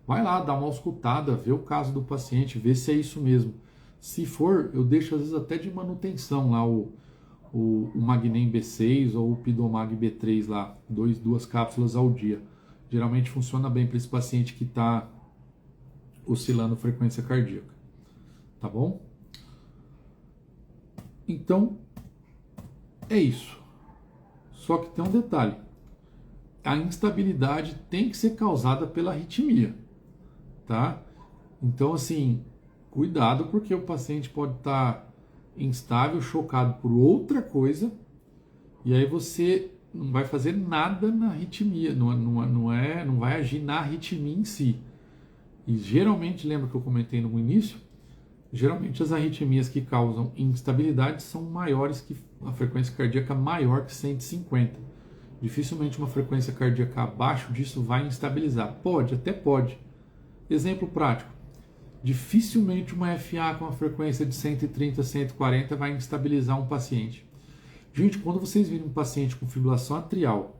Vai lá, dá uma auscultada, vê o caso do paciente, vê se é isso mesmo. Se for, eu deixo às vezes até de manutenção lá o Magnem B6 ou o Pidomag B3 lá, duas cápsulas ao dia. Geralmente funciona bem para esse paciente que está oscilando frequência cardíaca. Tá bom? Então, é isso. Só que tem um detalhe. A instabilidade tem que ser causada pela arritmia, tá? Então, assim, cuidado, porque o paciente pode estar instável, chocado por outra coisa, e aí você não vai fazer nada na arritmia, não vai agir na arritmia em si. E geralmente, lembra que eu comentei no início? Geralmente as arritmias que causam instabilidade são maiores que a frequência cardíaca maior que 150. Dificilmente uma frequência cardíaca abaixo disso vai instabilizar. Pode, até pode. Exemplo prático. Dificilmente uma FA com a frequência de 130, 140 vai instabilizar um paciente. Gente, quando vocês virem um paciente com fibrilação atrial,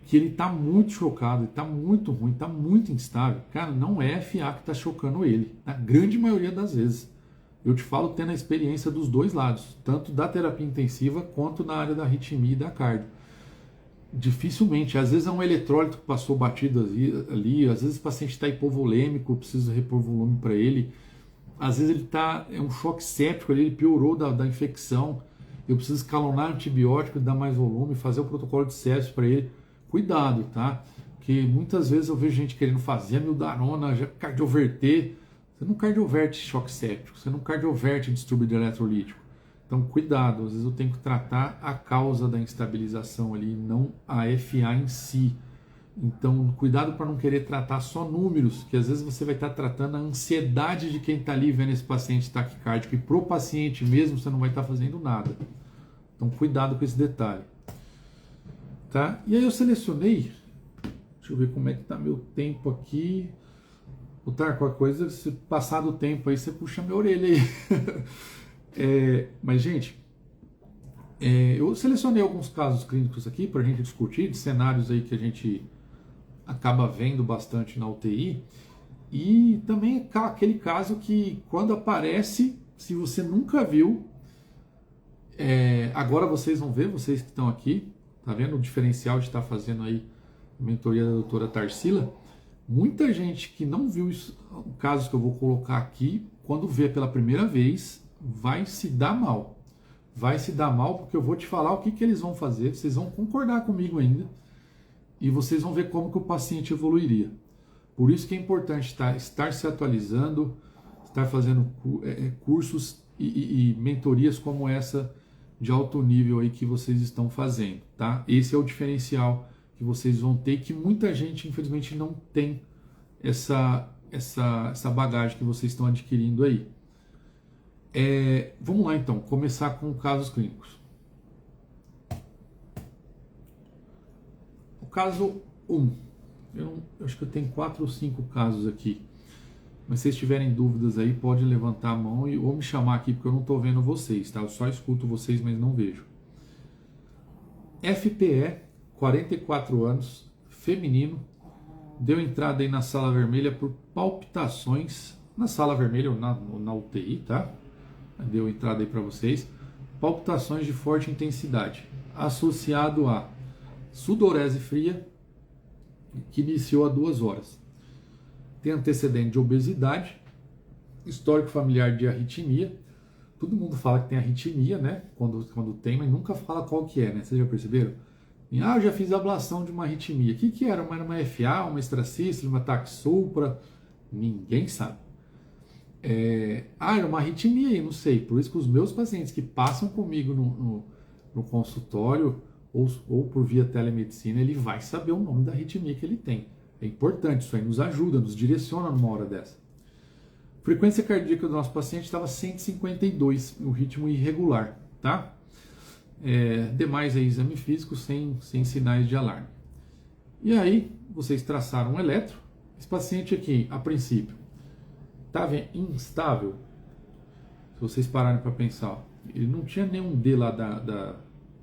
que ele está muito chocado, está muito ruim, está muito instável, cara, não é FA que está chocando ele, na grande maioria das vezes. Eu te falo tendo a experiência dos dois lados, tanto da terapia intensiva quanto na área da arritmia e da cardio. Dificilmente, às vezes é um eletrólito que passou batido ali, às vezes o paciente está hipovolêmico, eu preciso repor volume para ele, às vezes ele é um choque séptico, ele piorou da infecção, eu preciso escalonar antibiótico, dar mais volume, fazer o protocolo de sepsis para ele. Cuidado, tá? Porque muitas vezes eu vejo gente querendo fazer a mildarona, cardioverter. Você não cardioverte choque séptico, você não cardioverte distúrbio de eletrolítico. Então, cuidado, às vezes eu tenho que tratar a causa da instabilização ali, não a FA em si. Então, cuidado para não querer tratar só números, que às vezes você vai estar tratando a ansiedade de quem está ali vendo esse paciente taquicárdico, e pro paciente mesmo você não vai estar fazendo nada. Então, cuidado com esse detalhe. Tá? E aí eu selecionei, deixa eu ver como é que tá meu tempo aqui. Botar qualquer coisa, se passar do tempo aí, você puxa minha orelha aí. Mas, gente, eu selecionei alguns casos clínicos aqui para a gente discutir, de cenários aí que a gente acaba vendo bastante na UTI. E também aquele caso que, quando aparece, se você nunca viu, agora vocês vão ver, vocês que estão aqui. Tá vendo o diferencial de estar fazendo aí a mentoria da doutora Tarsila? Muita gente que não viu isso, o caso que eu vou colocar aqui, quando vê pela primeira vez, vai se dar mal. Vai se dar mal porque eu vou te falar o que eles vão fazer, vocês vão concordar comigo ainda, e vocês vão ver como que o paciente evoluiria. Por isso que é importante estar se atualizando, estar fazendo cursos e mentorias como essa de alto nível aí que vocês estão fazendo, tá? Esse é o diferencial que vocês vão ter, que muita gente, infelizmente, não tem essa bagagem que vocês estão adquirindo aí. Vamos lá, então, começar com casos clínicos. O caso 1. Eu acho que eu tenho 4 ou 5 casos aqui. Mas se vocês tiverem dúvidas aí, pode levantar a mão ou me chamar aqui, porque eu não estou vendo vocês, tá? Eu só escuto vocês, mas não vejo. FPE, 44 anos, feminino, deu entrada aí na sala vermelha por palpitações, na sala vermelha ou na UTI, tá? Deu entrada aí para vocês. Palpitações de forte intensidade, associado a sudorese fria, que iniciou há 2 horas. Tem antecedente de obesidade, histórico familiar de arritmia. Todo mundo fala que tem arritmia, né? Quando tem, mas nunca fala qual que é, né? Vocês já perceberam? Eu já fiz ablação de uma arritmia. O que era? Era uma FA, uma extrasístole, uma ataque supra? Ninguém sabe. Era uma arritmia aí, não sei. Por isso que os meus pacientes que passam comigo no consultório ou por via telemedicina, ele vai saber o nome da arritmia que ele tem. É importante, isso aí nos ajuda, nos direciona numa hora dessa. Frequência cardíaca do nosso paciente estava 152, no ritmo irregular, tá? Demais aí, exame físico sem sinais de alarme. E aí, vocês traçaram um eletro. Esse paciente aqui, a princípio, estava instável. Se vocês pararem para pensar, ó, ele não tinha nenhum D lá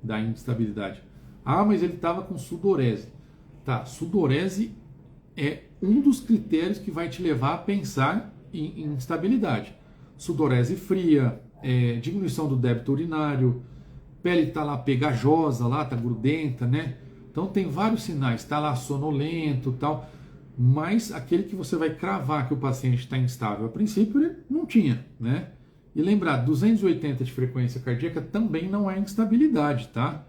da instabilidade. Ah, mas ele estava com sudorese. Tá, sudorese é um dos critérios que vai te levar a pensar em instabilidade. Sudorese fria, diminuição do débito urinário, pele está lá pegajosa, lá tá grudenta, né? Então tem vários sinais, está lá sonolento, tal. Mas aquele que você vai cravar que o paciente está instável, a princípio ele não tinha, né? E lembrar, 280 de frequência cardíaca também não é instabilidade, tá?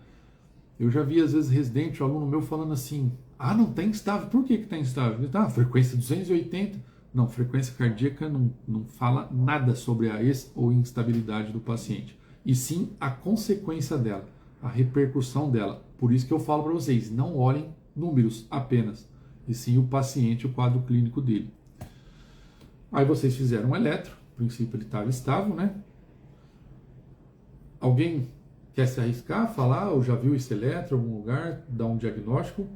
Eu já vi às vezes residente, aluno meu falando assim, ah, não está instável, por que está instável? Tá, frequência 280, não, frequência cardíaca não fala nada sobre a ex ou instabilidade do paciente, e sim a consequência dela, a repercussão dela. Por isso que eu falo para vocês, não olhem números apenas, e sim o paciente, o quadro clínico dele. Aí vocês fizeram um eletro, no princípio ele estava estável, né? Alguém quer se arriscar, falar, ou já viu esse eletro em algum lugar, dar um diagnóstico?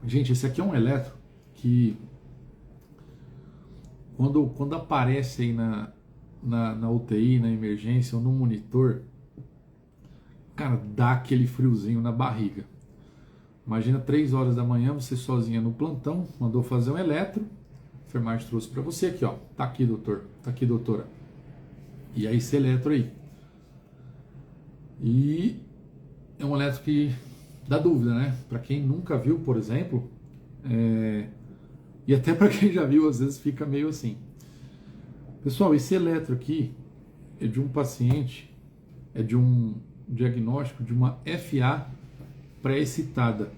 Gente, esse aqui é um eletro que quando aparece aí na UTI, na emergência ou no monitor, cara, dá aquele friozinho na barriga. Imagina 3 horas da manhã, você sozinha no plantão, mandou fazer um eletro, a enfermagem trouxe para você aqui, ó, tá aqui, doutor, tá aqui, doutora. E aí esse eletro aí. E é um eletro que dá dúvida, né? Para quem nunca viu, por exemplo, e até para quem já viu, às vezes fica meio assim. Pessoal, esse eletro aqui é de um paciente, é de um diagnóstico de uma FA pré-excitada,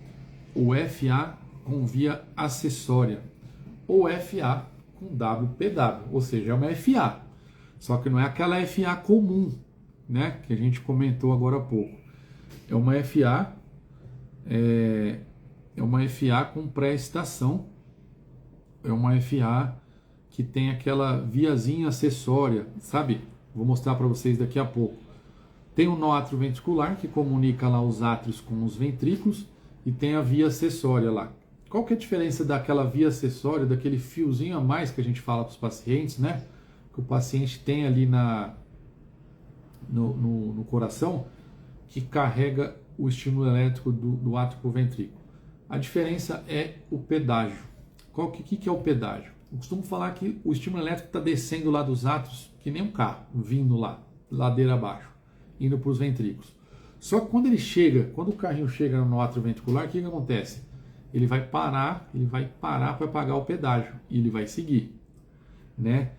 ou FA com via acessória, ou FA com WPW, ou seja, é uma FA, só que não é aquela FA comum, né, que a gente comentou agora há pouco. É uma FA, com pré-excitação, é uma FA que tem aquela viazinha acessória, sabe? Vou mostrar para vocês daqui a pouco. Tem o nó atrioventricular, que comunica lá os átrios com os ventrículos, e tem a via acessória lá. Qual que é a diferença daquela via acessória, daquele fiozinho a mais que a gente fala para os pacientes, né? Que o paciente tem ali no coração, que carrega o estímulo elétrico do átrio para o ventrículo. A diferença é o pedágio. O que é o pedágio? Eu costumo falar que o estímulo elétrico está descendo lá dos átrios, que nem um carro, vindo lá, ladeira abaixo, indo para os ventrículos. Só que quando o carrinho chega no átrio ventricular, o que acontece? Ele vai parar para pagar o pedágio e ele vai seguir, né?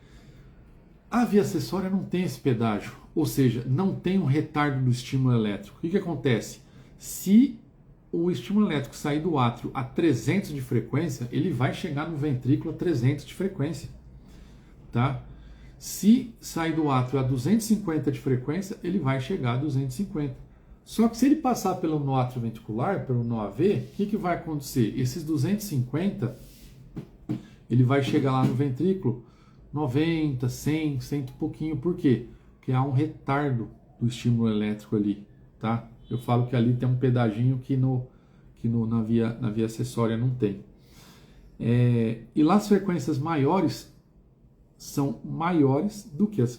A via acessória não tem esse pedágio, ou seja, não tem um retardo do estímulo elétrico. O que acontece? Se o estímulo elétrico sair do átrio a 300 de frequência, ele vai chegar no ventrículo a 300 de frequência, tá? Se sair do átrio a 250 de frequência, ele vai chegar a 250. Só que se ele passar pelo nó atrioventricular, pelo nó AV, o que vai acontecer? Esses 250, ele vai chegar lá no ventrículo 90, 100, 100 e pouquinho. Por quê? Porque há um retardo do estímulo elétrico ali, tá? Eu falo que ali tem um pedaginho que na via acessória não tem. E lá as frequências maiores são maiores do que as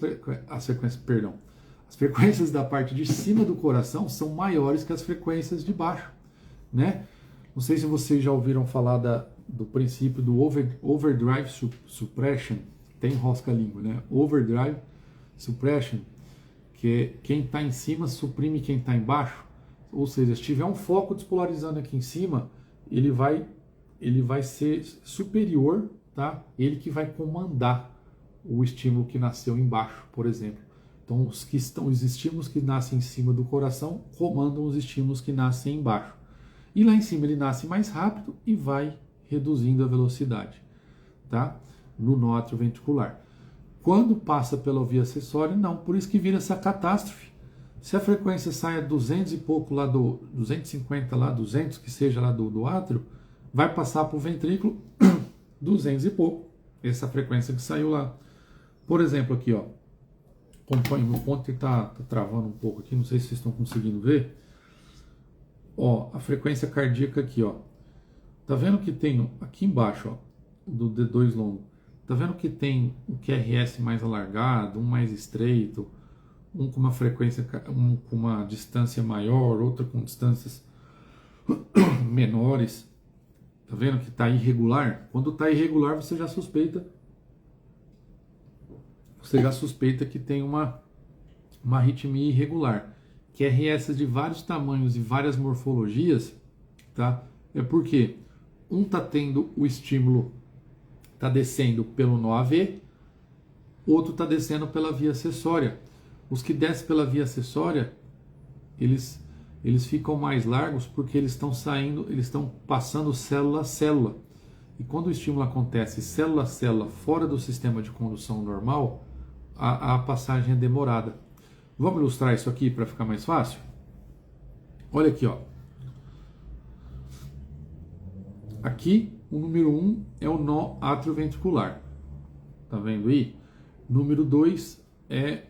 frequências da parte de cima do coração são maiores que as frequências de baixo, né? Não sei se vocês já ouviram falar do princípio do overdrive suppression, tem rosca-língua, né? Overdrive suppression, que é quem está em cima suprime quem está embaixo, ou seja, se tiver um foco despolarizando aqui em cima, ele vai ser superior, tá? Ele que vai comandar o estímulo que nasceu embaixo, por exemplo. Então, os estímulos que nascem em cima do coração comandam os estímulos que nascem embaixo. E lá em cima ele nasce mais rápido e vai reduzindo a velocidade, tá? No nó atrioventricular. Quando passa pela via acessória, não. Por isso que vira essa catástrofe. Se a frequência sai a 200 e pouco lá 250 lá, 200 que seja lá do átrio, vai passar para o ventrículo 200 e pouco. Essa frequência que saiu lá. Por exemplo, aqui, ó. Acompanhe o meu ponto que está travando um pouco aqui, não sei se vocês estão conseguindo ver. Ó, a frequência cardíaca aqui, ó. Tá vendo que tem aqui embaixo, ó, do D2 longo. Tá vendo que tem o QRS mais alargado, um mais estreito, um com uma frequência, um com uma distância maior, outro com distâncias menores. Tá vendo que tá irregular? Quando tá irregular, você já suspeita que tem uma arritmia irregular. QRS de vários tamanhos e várias morfologias, tá? É porque um tá tendo o estímulo, tá descendo pelo nó AV, outro tá descendo pela via acessória. Os que descem pela via acessória, eles ficam mais largos porque eles estão passando célula a célula. E quando o estímulo acontece célula a célula fora do sistema de condução normal, a passagem é demorada. Vamos ilustrar isso aqui para ficar mais fácil? Olha aqui, ó. Aqui, o número 1 é o nó atrioventricular. Tá vendo aí? Número 2 é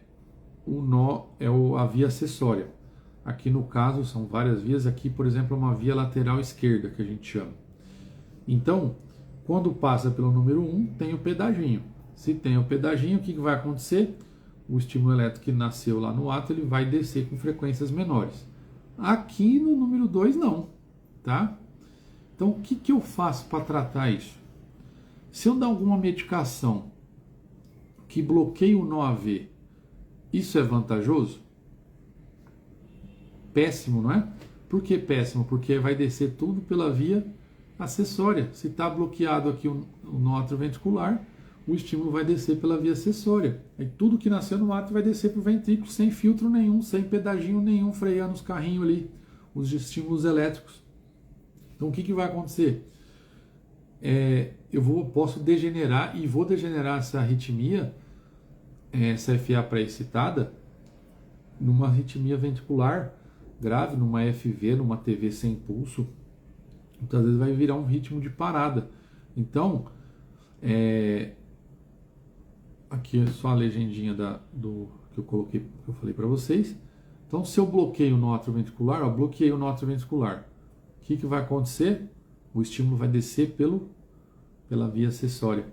a via acessória. Aqui no caso são várias vias. Aqui, por exemplo, é uma via lateral esquerda que a gente chama. Então, quando passa pelo número 1, tem o pedaginho. Se tem o pedaginho, o que vai acontecer? O estímulo elétrico que nasceu lá no átrio, ele vai descer com frequências menores. Aqui no número 2 não, tá? Então o que eu faço para tratar isso? Se eu dar alguma medicação que bloqueie o nó AV, isso é vantajoso? Péssimo, não é? Por que péssimo? Porque vai descer tudo pela via acessória. Se está bloqueado aqui o nó atrioventricular, o estímulo vai descer pela via acessória. Aí tudo que nasceu no átrio vai descer para o ventrículo sem filtro nenhum, sem pedaginho nenhum, freando os carrinhos ali, os estímulos elétricos. Então o que vai acontecer? Posso degenerar e vou degenerar essa arritmia, essa FA pré-excitada, numa arritmia ventricular grave, numa FV, numa TV sem pulso. Muitas vezes vai virar um ritmo de parada. Então, aqui é só a legendinha do que eu coloquei, que eu falei para vocês. Então, se eu bloqueio o nó atrioventricular, bloqueei o nó atrioventricular, o que vai acontecer? O estímulo vai descer pela via acessória.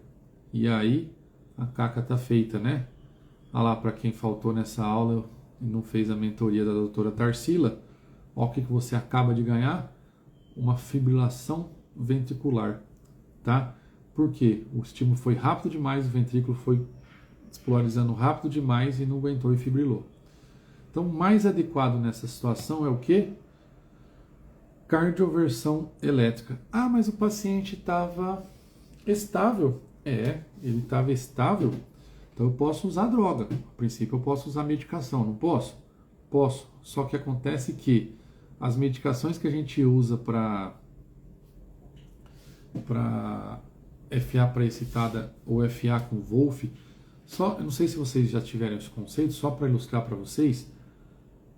E aí, a caca tá feita, né? Olha lá, para quem faltou nessa aula e não fez a mentoria da doutora Tarsila, olha o que você acaba de ganhar: uma fibrilação ventricular, tá? Por quê? O estímulo foi rápido demais, o ventrículo foi despolarizando rápido demais e não aguentou e fibrilou. Então, o mais adequado nessa situação é o quê? Cardioversão elétrica. Ah, mas o paciente estava estável. Ele estava estável, então eu posso usar droga. A princípio eu posso usar medicação, não posso? Posso. Só que acontece que as medicações que a gente usa para FA pré-excitada ou FA com Wolff, eu não sei se vocês já tiveram esse conceito, só para ilustrar para vocês,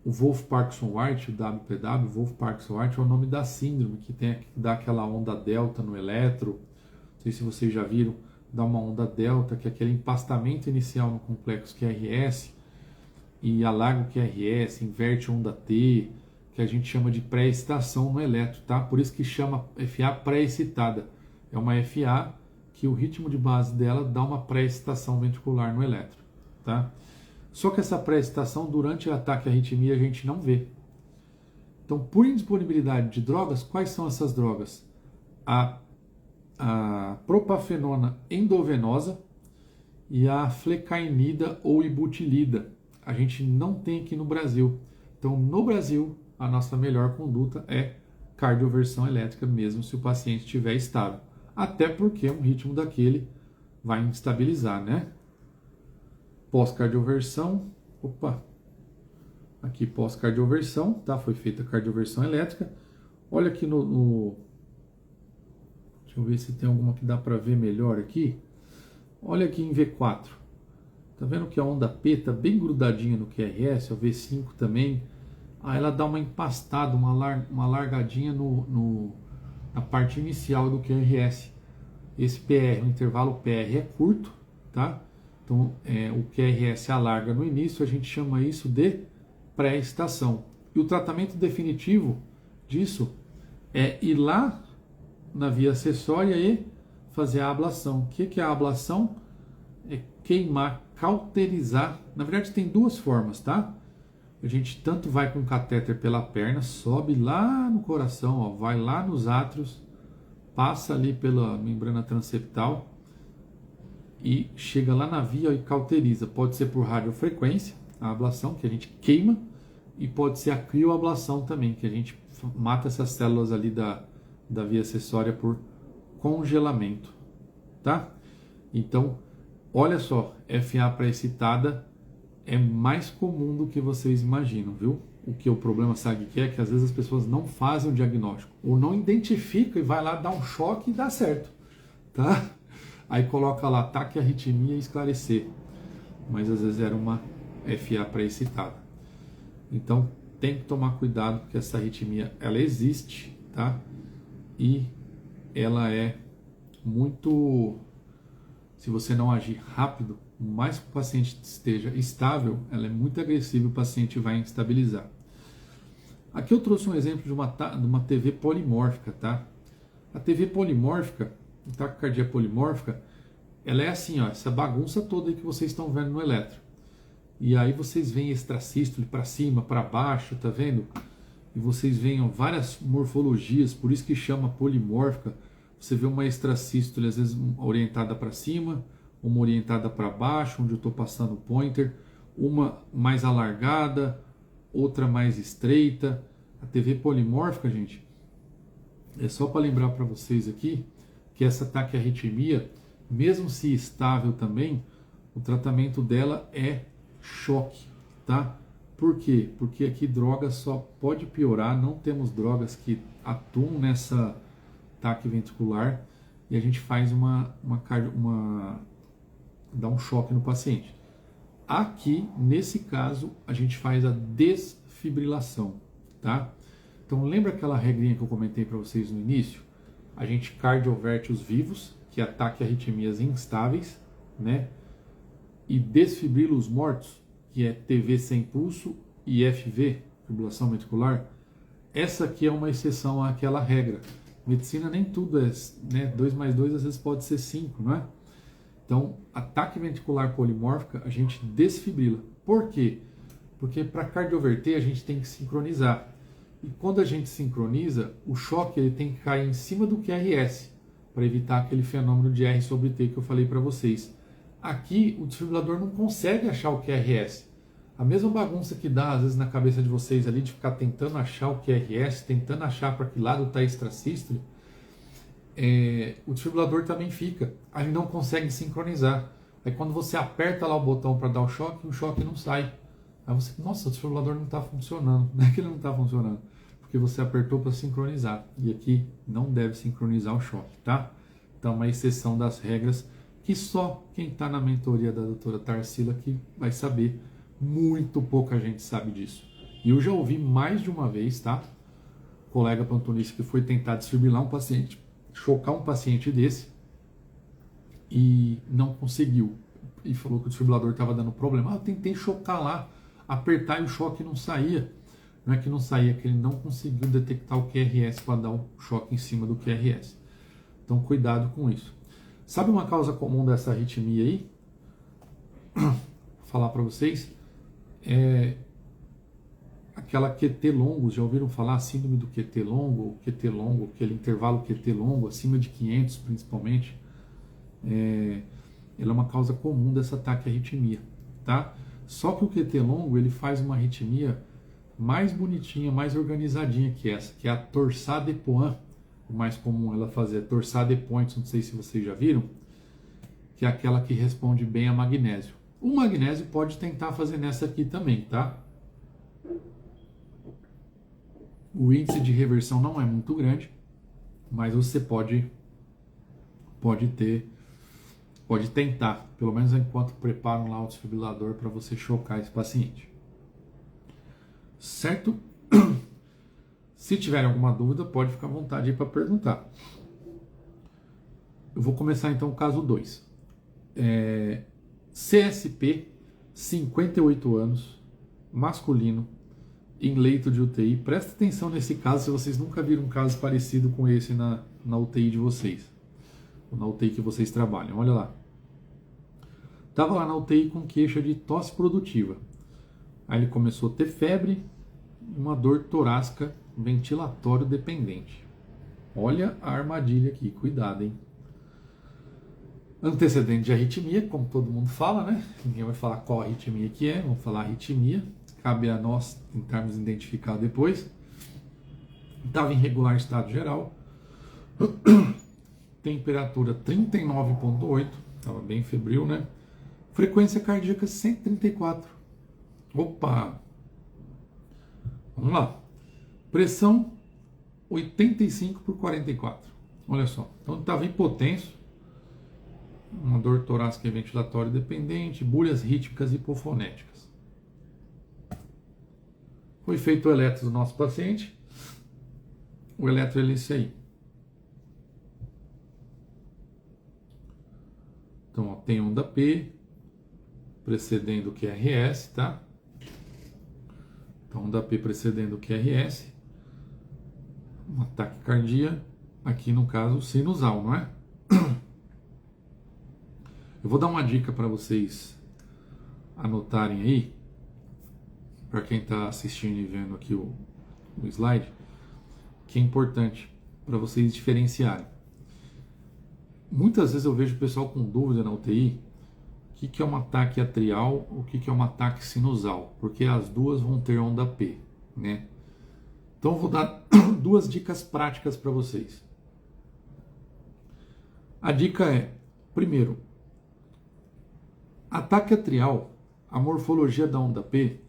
o Wolff-Parkinson-White, o WPW, Wolff-Parkinson-White é o nome da síndrome que dá aquela onda delta no eletro. Não sei se vocês já viram, dá uma onda delta, que é aquele empastamento inicial no complexo QRS, e alarga o QRS, inverte onda T, que a gente chama de pré-excitação no eletro, tá? Por isso que chama FA pré-excitada. É uma FA que o ritmo de base dela dá uma pré-excitação ventricular no eletro, tá? Só que essa pré-excitação, durante o ataque à arritmia, a gente não vê. Então, por indisponibilidade de drogas, quais são essas drogas? A propafenona endovenosa e a flecainida ou ibutilida. A gente não tem aqui no Brasil. Então, no Brasil, a nossa melhor conduta é cardioversão elétrica, mesmo se o paciente estiver estável. Até porque um ritmo daquele vai instabilizar, né? Pós-cardioversão, aqui pós-cardioversão, tá? Foi feita a cardioversão elétrica. Olha aqui deixa eu ver se tem alguma que dá para ver melhor aqui. Olha aqui em V4. Tá vendo que a onda P tá bem grudadinha no QRS, a V5 também. Aí ela dá uma empastada, uma largadinha na parte inicial do QRS. Esse PR, o intervalo PR é curto, tá? Então, o QRS alarga no início, a gente chama isso de pré-excitação. E o tratamento definitivo disso é ir lá na via acessória e fazer a ablação. O que é a ablação? É queimar, cauterizar. Na verdade tem duas formas, tá? A gente tanto vai com o catéter pela perna, sobe lá no coração, ó, vai lá nos átrios, passa ali pela membrana transeptal e chega lá na via e cauteriza. Pode ser por radiofrequência, a ablação, que a gente queima, e pode ser a crioablação também, que a gente mata essas células ali da via acessória por congelamento, tá? Então, olha só, FA pré-excitada é mais comum do que vocês imaginam, viu? O que o problema, sabe o que é? Que às vezes as pessoas não fazem o diagnóstico, ou não identificam e vai lá dar um choque e dá certo, tá? Aí coloca lá ataque, arritmia e esclarecer, mas às vezes era uma FA pré-excitada. Então tem que tomar cuidado, porque essa arritmia ela existe, tá? E ela é muito, se você não agir rápido, mais que o paciente esteja estável, ela é muito agressiva e o paciente vai instabilizar. Aqui eu trouxe um exemplo de uma TV polimórfica, tá? A TV polimórfica, taquicardia polimórfica, ela é assim, ó, essa bagunça toda aí que vocês estão vendo no eletro. E aí vocês veem extrasístole para cima, para baixo, tá vendo? E vocês veem várias morfologias, por isso que chama polimórfica. Você vê uma extrasístole às vezes orientada para cima, uma orientada para baixo, onde eu estou passando o pointer, uma mais alargada, outra mais estreita. A TV polimórfica, gente, é só para lembrar para vocês aqui que essa taquiarritmia, mesmo se estável também, o tratamento dela é choque, tá? Por quê? Porque aqui droga só pode piorar, não temos drogas que atuam nessa taque ventricular e a gente faz dá um choque no paciente. Aqui, nesse caso, a gente faz a desfibrilação, tá? Então lembra aquela regrinha que eu comentei para vocês no início? A gente cardioverte os vivos, que ataque arritmias instáveis, né? E desfibrila os mortos, que é TV sem pulso e FV, fibrilação ventricular. Essa aqui é uma exceção àquela regra. Medicina nem tudo é, né? 2 mais 2 às vezes pode ser 5, não é? Então, ataque ventricular polimórfica, a gente desfibrila. Por quê? Porque para cardioverter a gente tem que sincronizar. E quando a gente sincroniza, o choque ele tem que cair em cima do QRS, para evitar aquele fenômeno de R sobre T que eu falei para vocês. Aqui, o desfibrilador não consegue achar o QRS. A mesma bagunça que dá, às vezes, na cabeça de vocês ali, de ficar tentando achar o QRS, tentando achar para que lado está a extrasístole, o desfibrilador também fica. Aí ele não consegue sincronizar. Aí quando você aperta lá o botão para dar o choque não sai. Aí você, nossa, o desfibrilador não está funcionando. Não é que ele não está funcionando, porque você apertou para sincronizar. E aqui não deve sincronizar o choque, tá? Então, uma exceção das regras que só quem está na mentoria da doutora Tarsila que vai saber. Muito pouca gente sabe disso. E eu já ouvi mais de uma vez, tá? Colega plantonista que foi tentar desfibrilar um paciente, chocar um paciente desse e não conseguiu. E falou que o desfibrilador estava dando problema. Eu tentei chocar lá, apertar e o choque não saía. Não é que não saía, é que ele não conseguiu detectar o QRS para dar um choque em cima do QRS. Então cuidado com isso. Sabe uma causa comum dessa arritmia aí? Vou falar para vocês. Aquela QT longo, já ouviram falar síndrome do QT longo, aquele intervalo QT longo, acima de 500 principalmente, ela é uma causa comum dessa taquiarritmia, tá? Só que o QT longo, ele faz uma arritmia mais bonitinha, mais organizadinha que essa, que é a torsade de Points, o mais comum ela fazer, a torsade de Points, não sei se vocês já viram, que é aquela que responde bem a magnésio. O magnésio pode tentar fazer nessa aqui também, tá? O índice de reversão não é muito grande, mas você pode tentar, pelo menos enquanto preparam lá o desfibrilador para você chocar esse paciente. Certo? Se tiverem alguma dúvida, pode ficar à vontade aí para perguntar. Eu vou começar então o caso 2. CSP, 58 anos, masculino, em leito de UTI. Presta atenção nesse caso se vocês nunca viram um caso parecido com esse na UTI de vocês. ou na UTI que vocês trabalham. Olha lá. Estava lá na UTI com queixa de tosse produtiva. Aí ele começou a ter febre, uma dor torácica ventilatório dependente. Olha a armadilha aqui, cuidado, hein? Antecedente de arritmia, como todo mundo fala, né? Ninguém vai falar qual arritmia que é, vamos falar arritmia. Cabe a nós tentarmos identificar depois. Estava em regular estado geral. Temperatura 39,8, estava bem febril, né? Frequência cardíaca 134. Opa! Vamos lá. Pressão 85/44. Olha só. Então estava hipotenso, uma dor torácica e ventilatório dependente, bulhas rítmicas hipofonéticas. Foi feito o eletro do nosso paciente. O eletro é esse aí. Então, ó, tem onda P precedendo o QRS, tá? Então, onda P precedendo o QRS. Um ataque cardíaco, aqui no caso sinusal, não é? Eu vou dar uma dica para vocês anotarem aí, para quem está assistindo e vendo aqui o slide, que é importante para vocês diferenciarem. Muitas vezes eu vejo o pessoal com dúvida na UTI, o que é um ataque atrial, o que é um ataque sinusal, porque as duas vão ter onda P, né? Então eu vou dar duas dicas práticas para vocês. A dica é, primeiro, ataque atrial, a morfologia da onda P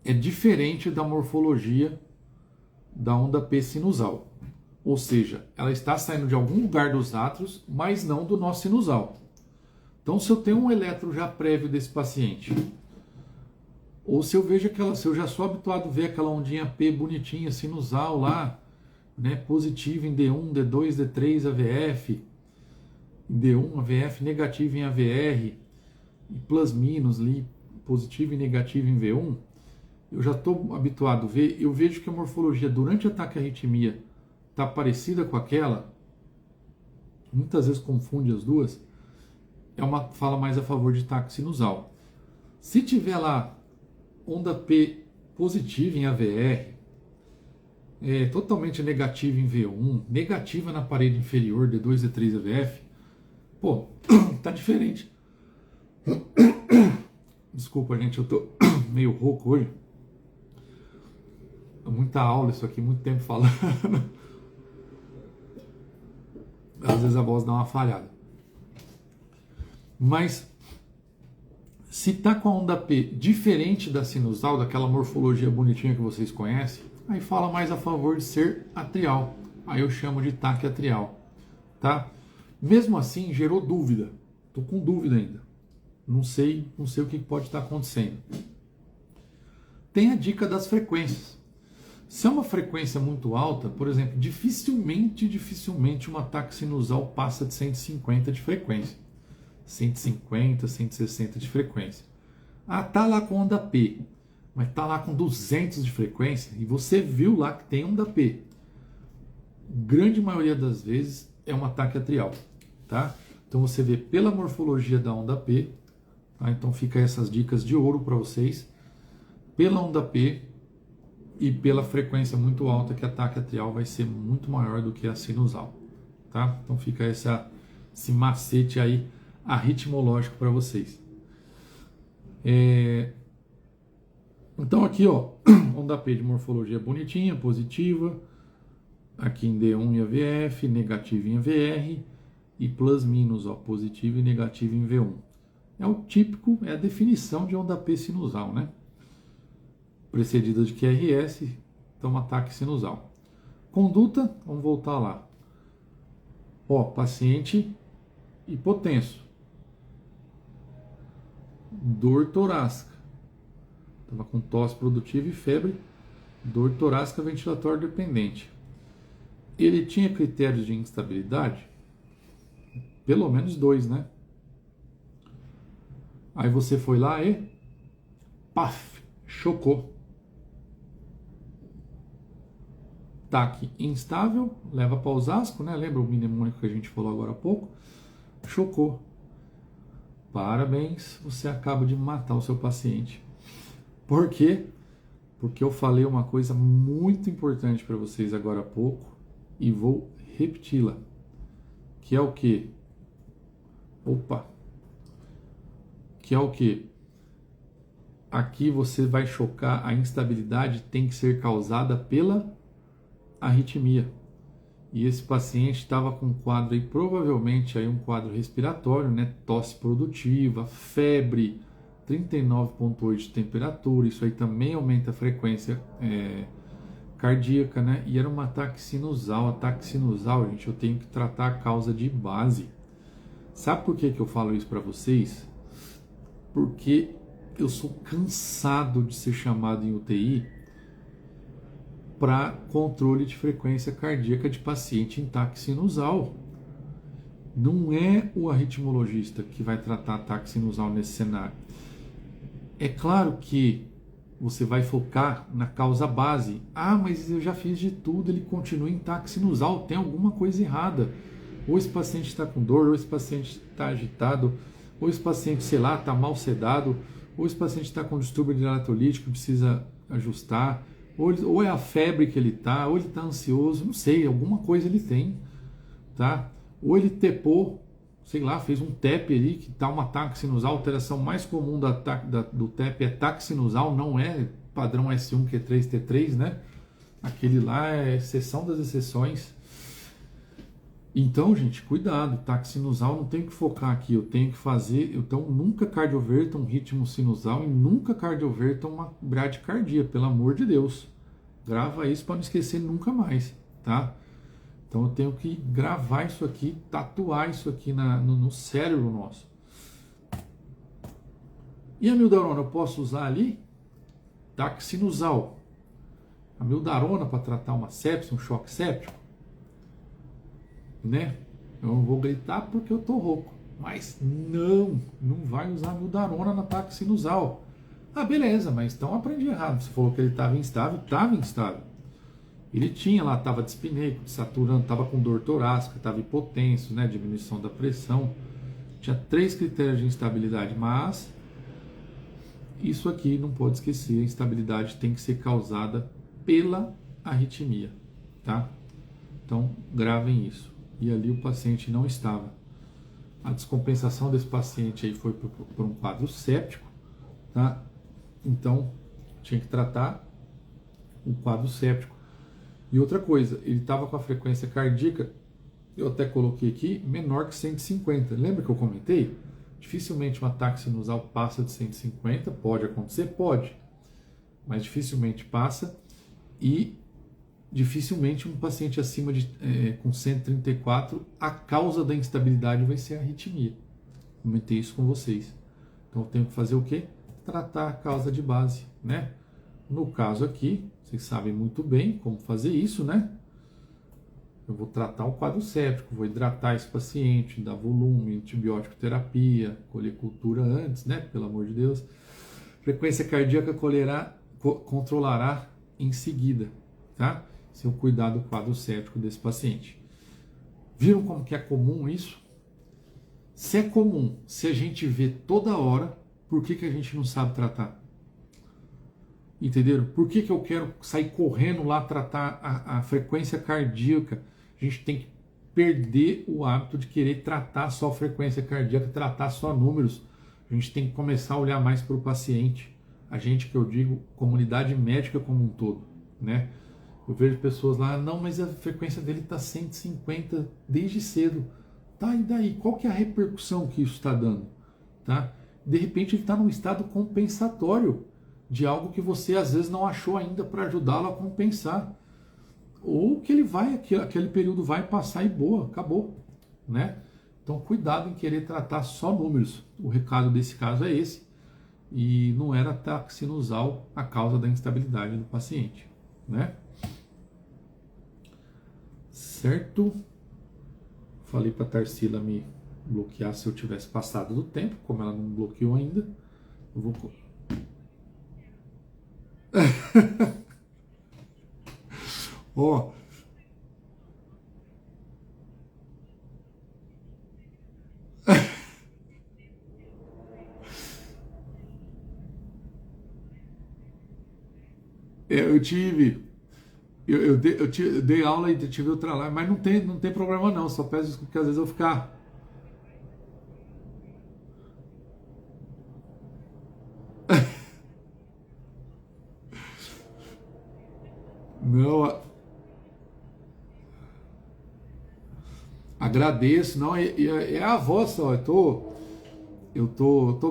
é diferente da morfologia da onda P sinusal. Ou seja, ela está saindo de algum lugar dos átrios, mas não do nosso sinusal. Então, se eu tenho um eletro já prévio desse paciente, ou se eu vejo se eu já sou habituado a ver aquela ondinha P bonitinha, sinusal lá, né, positivo em D1, D2, D3, AVF, D1, AVF, negativo em AVR, e plus minus ali, positivo e negativo em V1, eu já estou habituado a ver, eu vejo que a morfologia durante o ataque à arritmia está parecida com aquela, muitas vezes confunde as duas, fala mais a favor de ataque sinusal. Se tiver lá onda P positiva em AVR, totalmente negativa em V1, negativa na parede inferior, D2, D3, AVF, pô, tá diferente. Desculpa, gente, eu tô meio rouco hoje. Muita aula isso aqui, muito tempo falando. Às vezes a voz dá uma falhada. Mas se tá com a onda P diferente da sinusal, daquela morfologia bonitinha que vocês conhecem, aí fala mais a favor de ser atrial. Aí eu chamo de ataque atrial, tá? Mesmo assim, gerou dúvida. Tô com dúvida ainda. Não sei o que pode estar acontecendo. Tem a dica das frequências. Se é uma frequência muito alta, por exemplo, dificilmente um ataque sinusal passa de 150 de frequência. 150, 160 de frequência. Ah, tá lá com onda P, mas tá lá com 200 de frequência e você viu lá que tem onda P. Grande maioria das vezes é um ataque atrial, tá? Então você vê pela morfologia da onda P, tá? Então fica essas dicas de ouro para vocês. Pela onda P e pela frequência muito alta, que ataque atrial vai ser muito maior do que a sinusal, tá? Então fica esse macete aí arritmológico para vocês. Então aqui, ó, onda P de morfologia bonitinha, positiva, aqui em D1 e AVF, negativo em AVR, e plus minus, ó, positivo e negativo em V1. É o típico, é a definição de onda P sinusal, né? Precedida de QRS, então ataque sinusal. Conduta, vamos voltar lá. Ó, paciente hipotenso. Dor torácica. Estava com tosse produtiva e febre. Dor torácica ventilatório dependente. Ele tinha critérios de instabilidade? Pelo menos 2, né? Aí você foi lá e paf, chocou. TAC instável, leva para Osasco, né? Lembra o mnemônico que a gente falou agora há pouco? Chocou. Parabéns, você acaba de matar o seu paciente. Por quê? Porque eu falei uma coisa muito importante para vocês agora há pouco e vou repeti-la. Que é o quê? Opa! Que é o quê? Aqui você vai chocar, a instabilidade tem que ser causada pela arritmia. E esse paciente estava com um quadro aí, provavelmente aí um quadro respiratório, né? Tosse produtiva, febre, 39,8 de temperatura, isso aí também aumenta a frequência cardíaca, né? E era um ataque sinusal. Ataque sinusal, gente, eu tenho que tratar a causa de base. Sabe por que eu falo isso para vocês? Porque eu sou cansado de ser chamado em UTI para controle de frequência cardíaca de paciente em ataque sinusal. Não é o arritmologista que vai tratar ataque sinusal nesse cenário. É claro que você vai focar na causa base. Ah, mas eu já fiz de tudo, ele continua em ataque sinusal, tem alguma coisa errada. Ou esse paciente está com dor, ou esse paciente está agitado, ou esse paciente, sei lá, está mal sedado, ou esse paciente está com distúrbio de eletrolítico, precisa ajustar, ou é a febre que ele está, ou ele está ansioso, não sei, alguma coisa ele tem, tá? Ou ele tepou, sei lá, fez um TEP ali, que está um ataque sinusal, a alteração mais comum do TEP é ataque sinusal, não é padrão S1, Q3, T3, né? Aquele lá é exceção das exceções. Então, gente, cuidado, ataque sinusal não tenho que focar aqui, eu tenho que fazer, então nunca cardioverta um ritmo sinusal e nunca cardioverta uma bradicardia, pelo amor de Deus. Grava isso para não esquecer nunca mais, tá? Então eu tenho que gravar isso aqui, tatuar isso aqui no cérebro nosso. E a mildarona eu posso usar ali? Ataque sinusal. A mildarona para tratar uma sepse, um choque séptico? Né? Eu não vou gritar porque eu tô rouco, mas não vai usar mildarona no ataque sinusal. Ah, beleza, mas então aprendi errado. Você falou que ele estava instável. Ele tinha lá, estava dispineico, saturando, estava com dor torácica, estava hipotenso, né? Diminuição da pressão. Tinha 3 critérios de instabilidade, mas isso aqui não pode esquecer, a instabilidade tem que ser causada pela arritmia, tá? Então gravem isso. E ali o paciente não estava. A descompensação desse paciente aí foi por um quadro séptico, tá? Então tinha que tratar o quadro séptico. E outra coisa, ele estava com a frequência cardíaca, eu até coloquei aqui, menor que 150. Lembra que eu comentei? Dificilmente um ataque sinusal passa de 150, pode acontecer? Pode, mas dificilmente passa. E dificilmente um paciente acima de com 134, a causa da instabilidade vai ser a arritmia. Comentei isso com vocês. Então eu tenho que fazer o quê? Tratar a causa de base, né? No caso aqui, vocês sabem muito bem como fazer isso, né? Eu vou tratar o quadro séptico, vou hidratar esse paciente, dar volume, antibiótico terapia, colher cultura antes, né? Pelo amor de Deus. Frequência cardíaca controlará em seguida, tá? Se eu cuidar do quadro séptico desse paciente. Viram como que é comum isso? Se é comum, se a gente vê toda hora, por que a gente não sabe tratar? Entenderam? Por que eu quero sair correndo lá tratar a frequência cardíaca? A gente tem que perder o hábito de querer tratar só frequência cardíaca, tratar só números. A gente tem que começar a olhar mais para o paciente. A gente, que eu digo, comunidade médica como um todo, né? Eu vejo pessoas lá, não, mas a frequência dele está 150 desde cedo. Tá, e daí? Qual que é a repercussão que isso está dando? Tá? De repente ele está num estado compensatório de algo que você às vezes não achou ainda para ajudá-lo a compensar. Ou que ele vai, aquele período vai passar e boa, acabou, né? Então cuidado em querer tratar só números. O recado desse caso é esse. E não era ataque sinusal a causa da instabilidade do paciente, né? Certo? Falei para a Tarsila me bloquear se eu tivesse passado do tempo, como ela não bloqueou ainda. Eu vou... Ó, eu tive. Eu dei aula e tive outra live, mas não tem problema não, só peço desculpa porque às vezes eu ficar. Não, agradeço, não, é a voz só, tô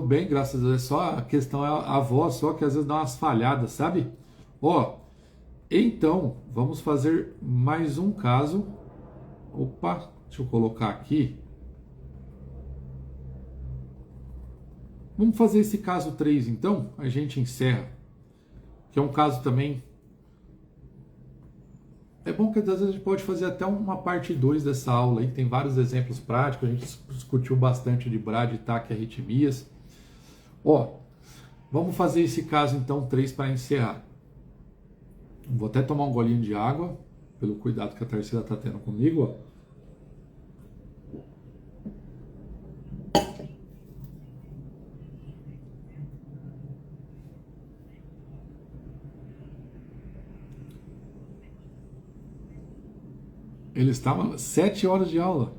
bem, graças a Deus, só a questão é a voz, só que às vezes dá umas falhadas, sabe? Ó, então, vamos fazer mais um caso. Opa, deixa eu colocar aqui. Vamos fazer esse caso 3 então, a gente encerra. Que é um caso também. É bom que às vezes a gente pode fazer até uma parte 2 dessa aula aí, tem vários exemplos práticos, a gente discutiu bastante de brad, taque e arritmias. Ó, vamos fazer esse caso então 3 para encerrar. Vou até tomar um golinho de água, pelo cuidado que a Tarsila está tendo comigo, ó. Ele estava 7 horas de aula.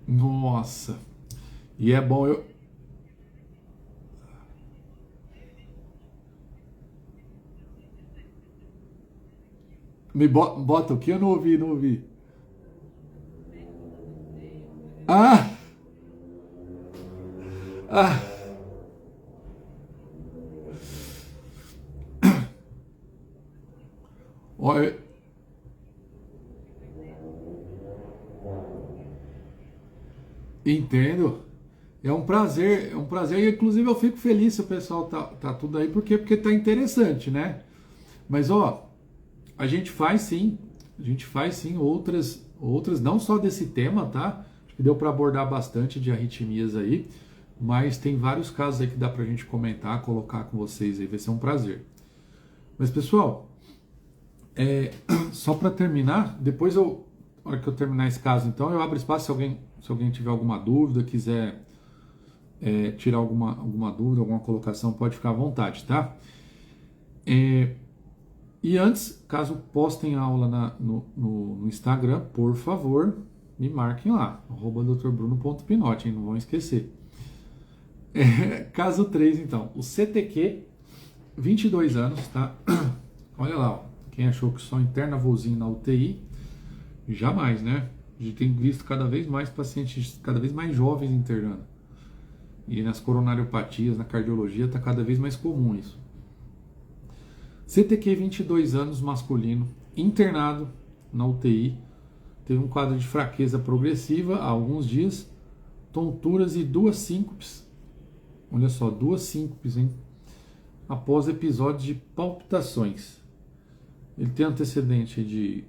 Nossa. E é bom eu. Me bota o que? Eu não ouvi, não ouvi. Ah! Ah! Olha. Entendo. É um prazer, é um prazer. E inclusive eu fico feliz se o pessoal tá tudo aí, porque tá interessante, né? Mas ó, a gente faz sim outras, não só desse tema, tá? Acho que deu para abordar bastante de arritmias aí, mas tem vários casos aí que dá pra gente comentar, colocar com vocês aí, vai ser um prazer. Mas pessoal, só para terminar, depois na hora que eu terminar esse caso, então eu abro espaço se alguém tiver alguma dúvida, quiser tirar alguma dúvida, alguma colocação, pode ficar à vontade, tá? E antes, caso postem a aula no Instagram, por favor, me marquem lá, @drbruno.pinotti, hein? Não vão esquecer. Caso 3, então, o CTQ, 22 anos, tá? Olha lá, ó, quem achou que só interna vozinho na UTI, jamais, né? A gente tem visto cada vez mais pacientes, cada vez mais jovens internando. E nas coronariopatias, na cardiologia, está cada vez mais comum isso. CTQ, 22 anos, masculino, internado na UTI, teve um quadro de fraqueza progressiva há alguns dias, tonturas e 2 síncopes. Olha só, 2 síncopes, hein? Após episódios de palpitações. Ele tem antecedente de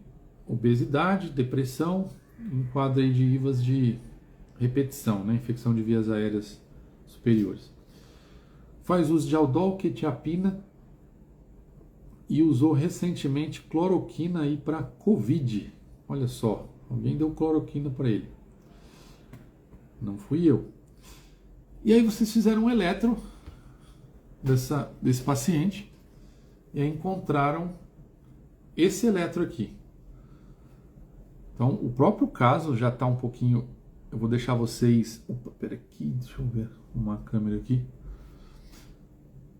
obesidade, depressão, um quadro aí de IVAs de repetição, né? Infecção de vias aéreas superiores. Faz uso de Aldol, quetiapina e usou recentemente cloroquina aí para Covid. Olha só, alguém deu cloroquina para ele. Não fui eu. E aí vocês fizeram um eletro desse paciente e aí encontraram esse eletro aqui. Então, o próprio caso já está um pouquinho... Eu vou deixar vocês... Opa, pera aqui, deixa eu ver uma câmera aqui.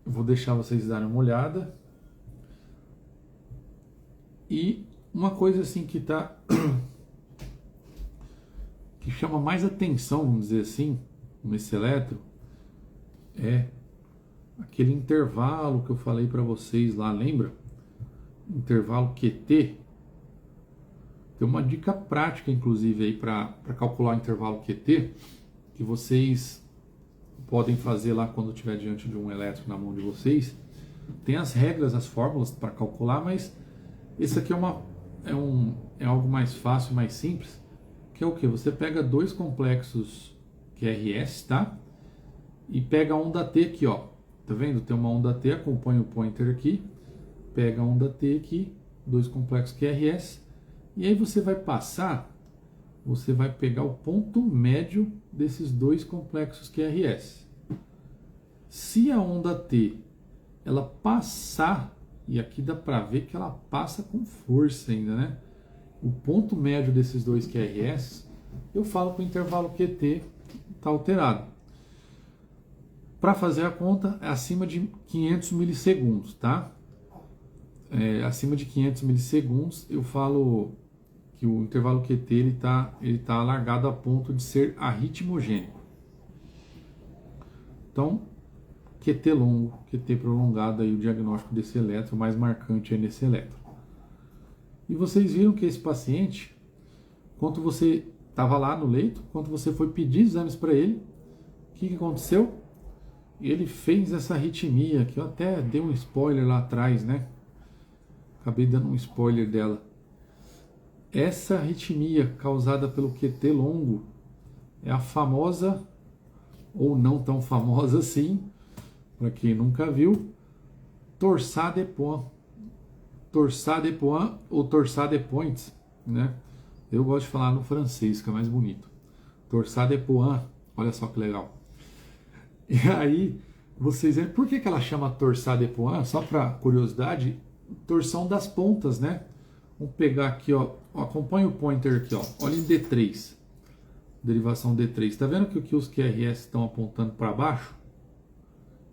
Eu vou deixar vocês darem uma olhada. E uma coisa assim que tá... que chama mais atenção, vamos dizer assim, nesse eletro, é aquele intervalo que eu falei para vocês lá, lembra? Intervalo QT. Tem uma dica prática, inclusive, aí para calcular o intervalo QT, que vocês podem fazer lá quando estiver diante de um eletro na mão de vocês. Tem as regras, as fórmulas para calcular, mas esse aqui é algo mais fácil, mais simples, que é o que? Você pega 2 complexos QRS, tá? E pega a onda T aqui, ó. Tá vendo? Tem uma onda T, acompanha o pointer aqui, pega a onda T aqui, 2 complexos QRS, e aí você vai passar você vai pegar o ponto médio desses dois complexos QRS. Se a onda T ela passar, e aqui dá para ver que ela passa com força ainda, né? O ponto médio desses dois QRS, eu falo que o intervalo QT está alterado. Para fazer a conta, é acima de 500 milissegundos, tá? Acima de 500 milissegundos, eu falo que o intervalo QT ele tá alargado a ponto de ser arritmogênico. Então, QT longo, QT prolongado, aí o diagnóstico desse eletro, mais marcante é nesse eletro. E vocês viram que esse paciente, enquanto você estava lá no leito, quando você foi pedir exames para ele, o que aconteceu? Ele fez essa arritmia, que eu até dei um spoiler lá atrás, né? Acabei dando um spoiler dela. Essa arritmia causada pelo QT longo é a famosa, ou não tão famosa assim, para quem nunca viu, torsade de pointes. Torsade de pointes ou torsade de pointes, né? Eu gosto de falar no francês, que é mais bonito. Torsade de pointes, olha só que legal. E aí, vocês veem, por que ela chama torsade de pointes? Só para curiosidade, torção das pontas, né? Vamos pegar aqui, ó, acompanha o pointer aqui, ó, olha em D3, derivação D3. Tá vendo que o que os QRS estão apontando para baixo?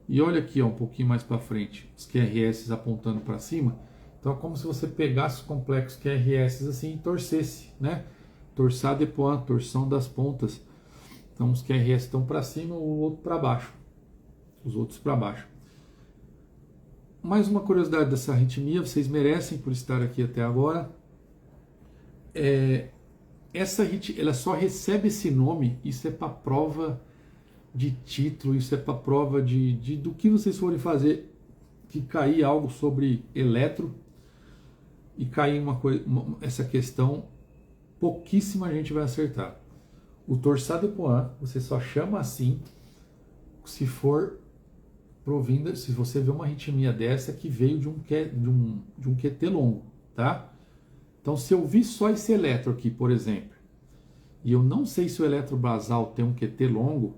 E olha aqui, ó, um pouquinho mais para frente, os QRS apontando para cima. Então é como se você pegasse os complexos QRS assim e torcesse, né? Torsade de pointes, torção das pontas. Então os QRS estão para cima, o outro para baixo. Os outros para baixo. Mais uma curiosidade dessa arritmia, vocês merecem por estar aqui até agora. Essa arritmia, ela só recebe esse nome, isso é para prova de título, isso é para prova do que vocês forem fazer, que cair algo sobre eletro e cair essa questão, pouquíssima gente vai acertar. O torsade de pointes, você só chama assim se for provinda, se você vê uma arritmia dessa que veio de um QT longo, tá? Então, se eu vi só esse eletro aqui, por exemplo, e eu não sei se o eletro basal tem um QT longo,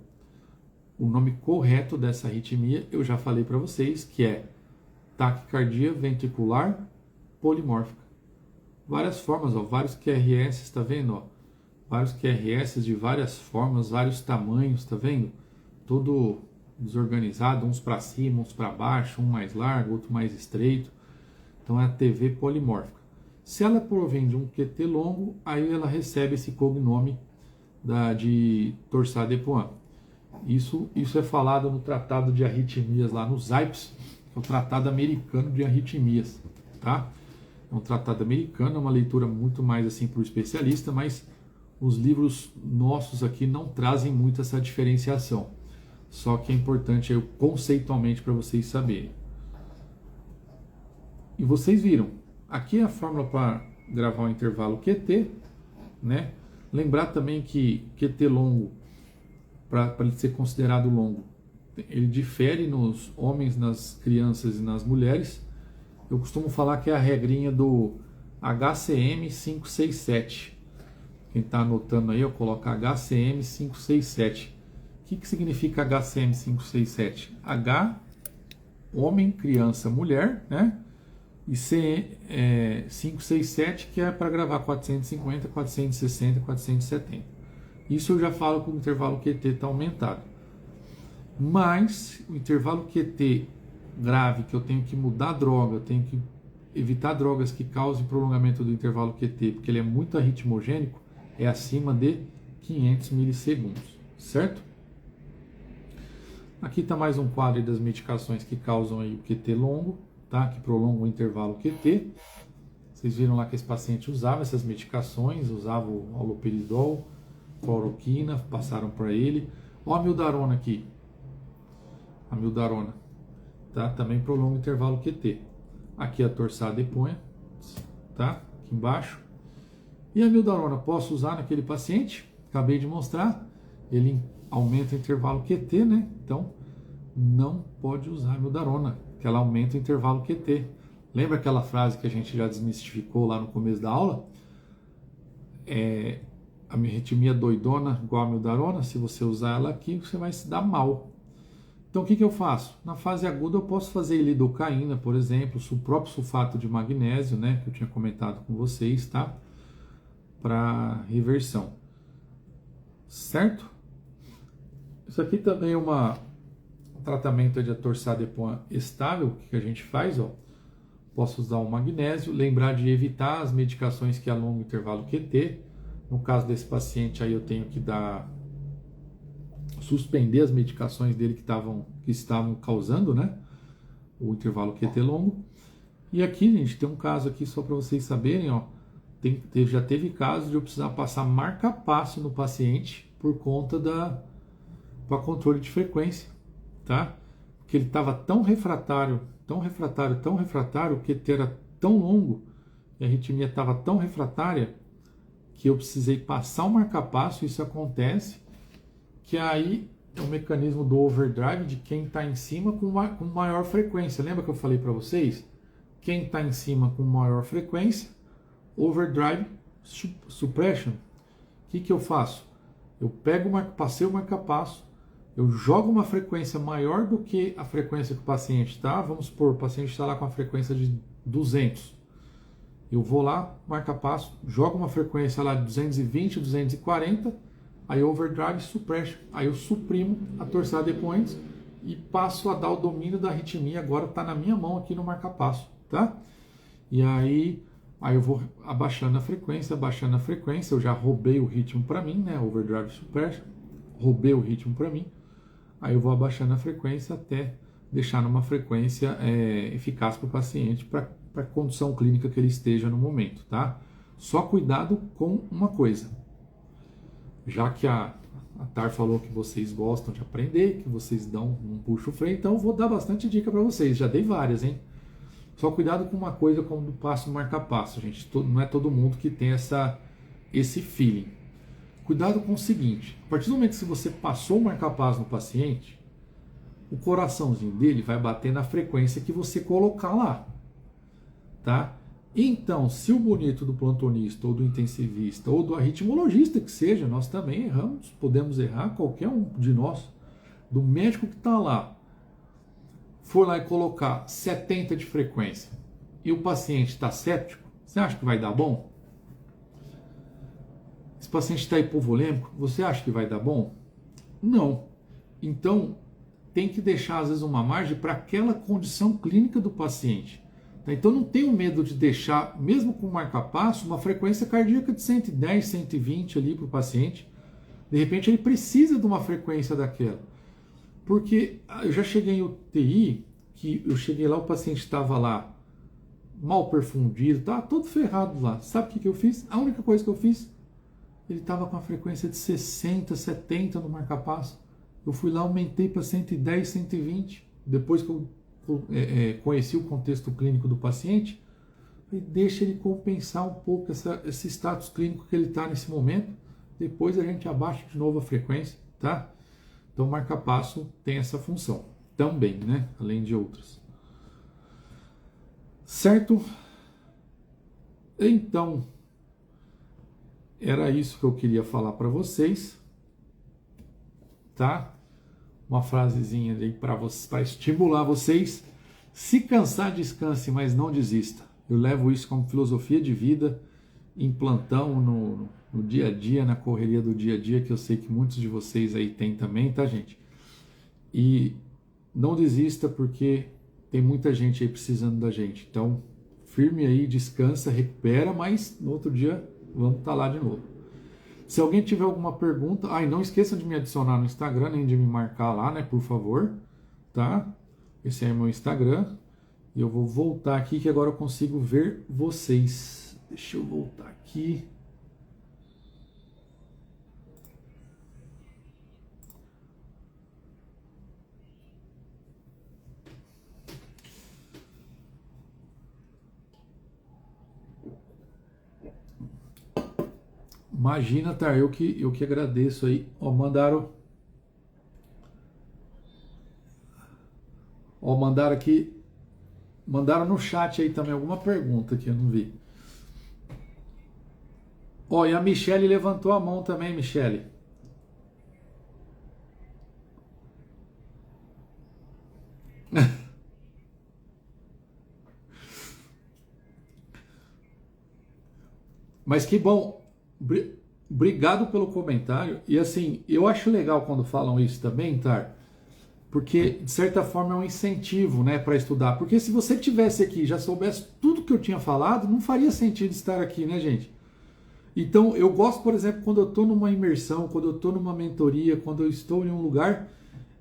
o nome correto dessa arritmia eu já falei para vocês, que é taquicardia ventricular polimórfica. Várias formas, ó, vários QRS, está vendo? Ó? Vários QRS de várias formas, vários tamanhos, está vendo? Todo desorganizado, uns para cima, uns para baixo, um mais largo, outro mais estreito. Então é a TV polimórfica. Se ela provém de um QT longo, aí ela recebe esse cognome de torsade de pointes. Isso é falado no Tratado de Arritmias, lá no ZAIPS, que é o Tratado Americano de Arritmias, tá? É um tratado americano, é uma leitura muito mais assim para o especialista, mas os livros nossos aqui não trazem muito essa diferenciação. Só que é importante aí, conceitualmente para vocês saberem. E vocês viram, aqui é a fórmula para gravar o intervalo QT, né? Lembrar também que QT longo, para ele ser considerado longo, ele difere nos homens, nas crianças e nas mulheres. Eu costumo falar que é a regrinha do HCM 567. Quem está anotando aí, eu coloco HCM 567. O que significa HCM 567? H, homem, criança, mulher, né? E C, 567, que é para gravar 450, 460, 470. Isso eu já falo que o intervalo QT está aumentado. Mas o intervalo QT grave, que eu tenho que mudar a droga, eu tenho que evitar drogas que causem prolongamento do intervalo QT, porque ele é muito arritmogênico, é acima de 500 milissegundos, certo? Aqui está mais um quadro das medicações que causam aí o QT longo, tá? Que prolongam o intervalo QT. Vocês viram lá que esse paciente usava essas medicações, usava o haloperidol, cloroquina, passaram para ele. Ó a mildarona aqui, a mildarona, tá? Também prolonga o intervalo QT. Aqui a torsade de pointes, tá? Aqui embaixo. E a mildarona, posso usar naquele paciente? Acabei de mostrar, ele aumenta o intervalo QT, né? Então, não pode usar a mildarona, que ela aumenta o intervalo QT. Lembra aquela frase que a gente já desmistificou lá no começo da aula? a arritmia doidona, igual a mildarona, se você usar ela aqui, você vai se dar mal. Então, o que eu faço? Na fase aguda, eu posso fazer lidocaína, por exemplo, o próprio sulfato de magnésio, né, que eu tinha comentado com vocês, tá? Para reversão. Certo? Isso aqui também é um tratamento de atorçadepoam estável, que a gente faz, ó. Posso usar o magnésio, lembrar de evitar as medicações que alongam o intervalo QT. No caso desse paciente aí, eu tenho que suspender as medicações dele que estavam causando, né, o intervalo QT longo. E aqui, gente, tem um caso aqui só para vocês saberem, ó, já teve caso de eu precisar passar marca-passo no paciente por conta para controle de frequência, tá? Porque ele estava tão refratário, o QT era tão longo, e a arritmia estava tão refratária que eu precisei passar o marca-passo. Isso acontece, que aí é o mecanismo do overdrive de quem está em cima com maior frequência. Lembra que eu falei para vocês? Quem está em cima com maior frequência, overdrive suppression. O que eu faço? Eu passei o marca-passo, eu jogo uma frequência maior do que a frequência que o paciente está. Vamos supor, o paciente está lá com a frequência de 200. Eu vou lá, marca-passo, jogo uma frequência lá de 220, 240, aí overdrive suppression. Aí eu suprimo a torçadepoentes e passo a dar o domínio da arritmia. Agora está na minha mão aqui no marca-passo, tá? E aí eu vou abaixando a frequência, eu já roubei o ritmo para mim, né? Overdrive suppression, roubei o ritmo para mim. Aí eu vou abaixando a frequência até deixar numa frequência eficaz para o paciente, para a condição clínica que ele esteja no momento, tá? Só cuidado com uma coisa. Já que a Tar falou que vocês gostam de aprender, que vocês dão um puxo freio, então eu vou dar bastante dica para vocês. Já dei várias, hein? Só cuidado com uma coisa quando passo marca-passo, gente. Não é todo mundo que tem esse feeling. Cuidado com o seguinte: a partir do momento que você passou o marca-passo no paciente, o coraçãozinho dele vai bater na frequência que você colocar lá, tá? Então, se o bonito do plantonista, ou do intensivista, ou do arritmologista que seja, nós também erramos, podemos errar, qualquer um de nós, do médico que está lá, for lá e colocar 70 de frequência, e o paciente está séptico, você acha que vai dar bom? Esse paciente está hipovolêmico, você acha que vai dar bom? Não. Então, tem que deixar, às vezes, uma margem para aquela condição clínica do paciente. Então, não tenho medo de deixar, mesmo com marca-passo, uma frequência cardíaca de 110, 120 ali para o paciente. De repente, ele precisa de uma frequência daquela. Porque eu já cheguei em UTI, que eu cheguei lá, o paciente estava lá mal perfundido, estava todo ferrado lá. Sabe o que eu fiz? A única coisa que eu fiz, ele estava com a frequência de 60, 70 no marca-passo. Eu fui lá, aumentei para 110, 120. Depois que eu conheci o contexto clínico do paciente, e deixa ele compensar um pouco esse status clínico que ele está nesse momento. Depois a gente abaixa de novo a frequência, tá? Então, o marca-passo tem essa função também, né? Além de outras. Certo? Então, era isso que eu queria falar para vocês, tá? Uma frasezinha aí para estimular vocês. Se cansar, descanse, mas não desista. Eu levo isso como filosofia de vida, em plantão, no dia a dia, na correria do dia a dia, que eu sei que muitos de vocês aí têm também, tá, gente? E não desista, porque tem muita gente aí precisando da gente. Então, firme aí, descansa, recupera, mas no outro dia vamos estar lá de novo. Se alguém tiver alguma pergunta, não esqueçam de me adicionar no Instagram, nem de me marcar lá, né, por favor, tá? Esse é o meu Instagram. E eu vou voltar aqui, que agora eu consigo ver vocês. Deixa eu voltar aqui. Imagina, tá? Eu que agradeço aí. Mandaram aqui. Mandaram no chat aí também alguma pergunta que eu não vi. Ó, e a Michele levantou a mão também, Michele. Mas que bom. Obrigado pelo comentário. E assim, eu acho legal quando falam isso também, Tar, porque de certa forma é um incentivo, né, para estudar. Porque se você tivesse aqui e já soubesse tudo que eu tinha falado, não faria sentido estar aqui, né, gente? Então, eu gosto, por exemplo, quando eu estou numa imersão, quando eu estou numa mentoria, quando eu estou em um lugar,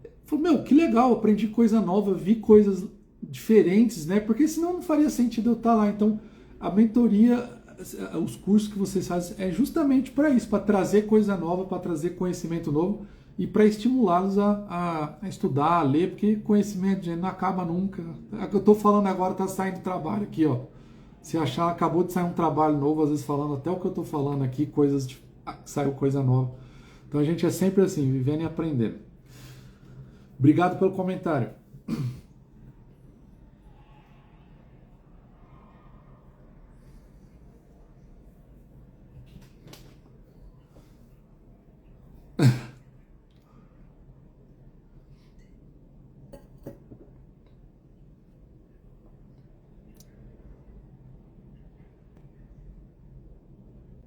eu falo, meu, que legal, aprendi coisa nova, vi coisas diferentes, né? Porque senão não faria sentido eu estar lá. Então, a mentoria, os cursos que vocês fazem é justamente para isso, para trazer coisa nova, para trazer conhecimento novo e para estimulá-los a estudar, a ler, porque conhecimento, gente, não acaba nunca. O que eu estou falando agora está saindo trabalho aqui, ó. Se achar, acabou de sair um trabalho novo, às vezes falando até o que eu estou falando aqui, coisas saiu coisa nova. Então a gente é sempre assim, vivendo e aprendendo. Obrigado pelo comentário.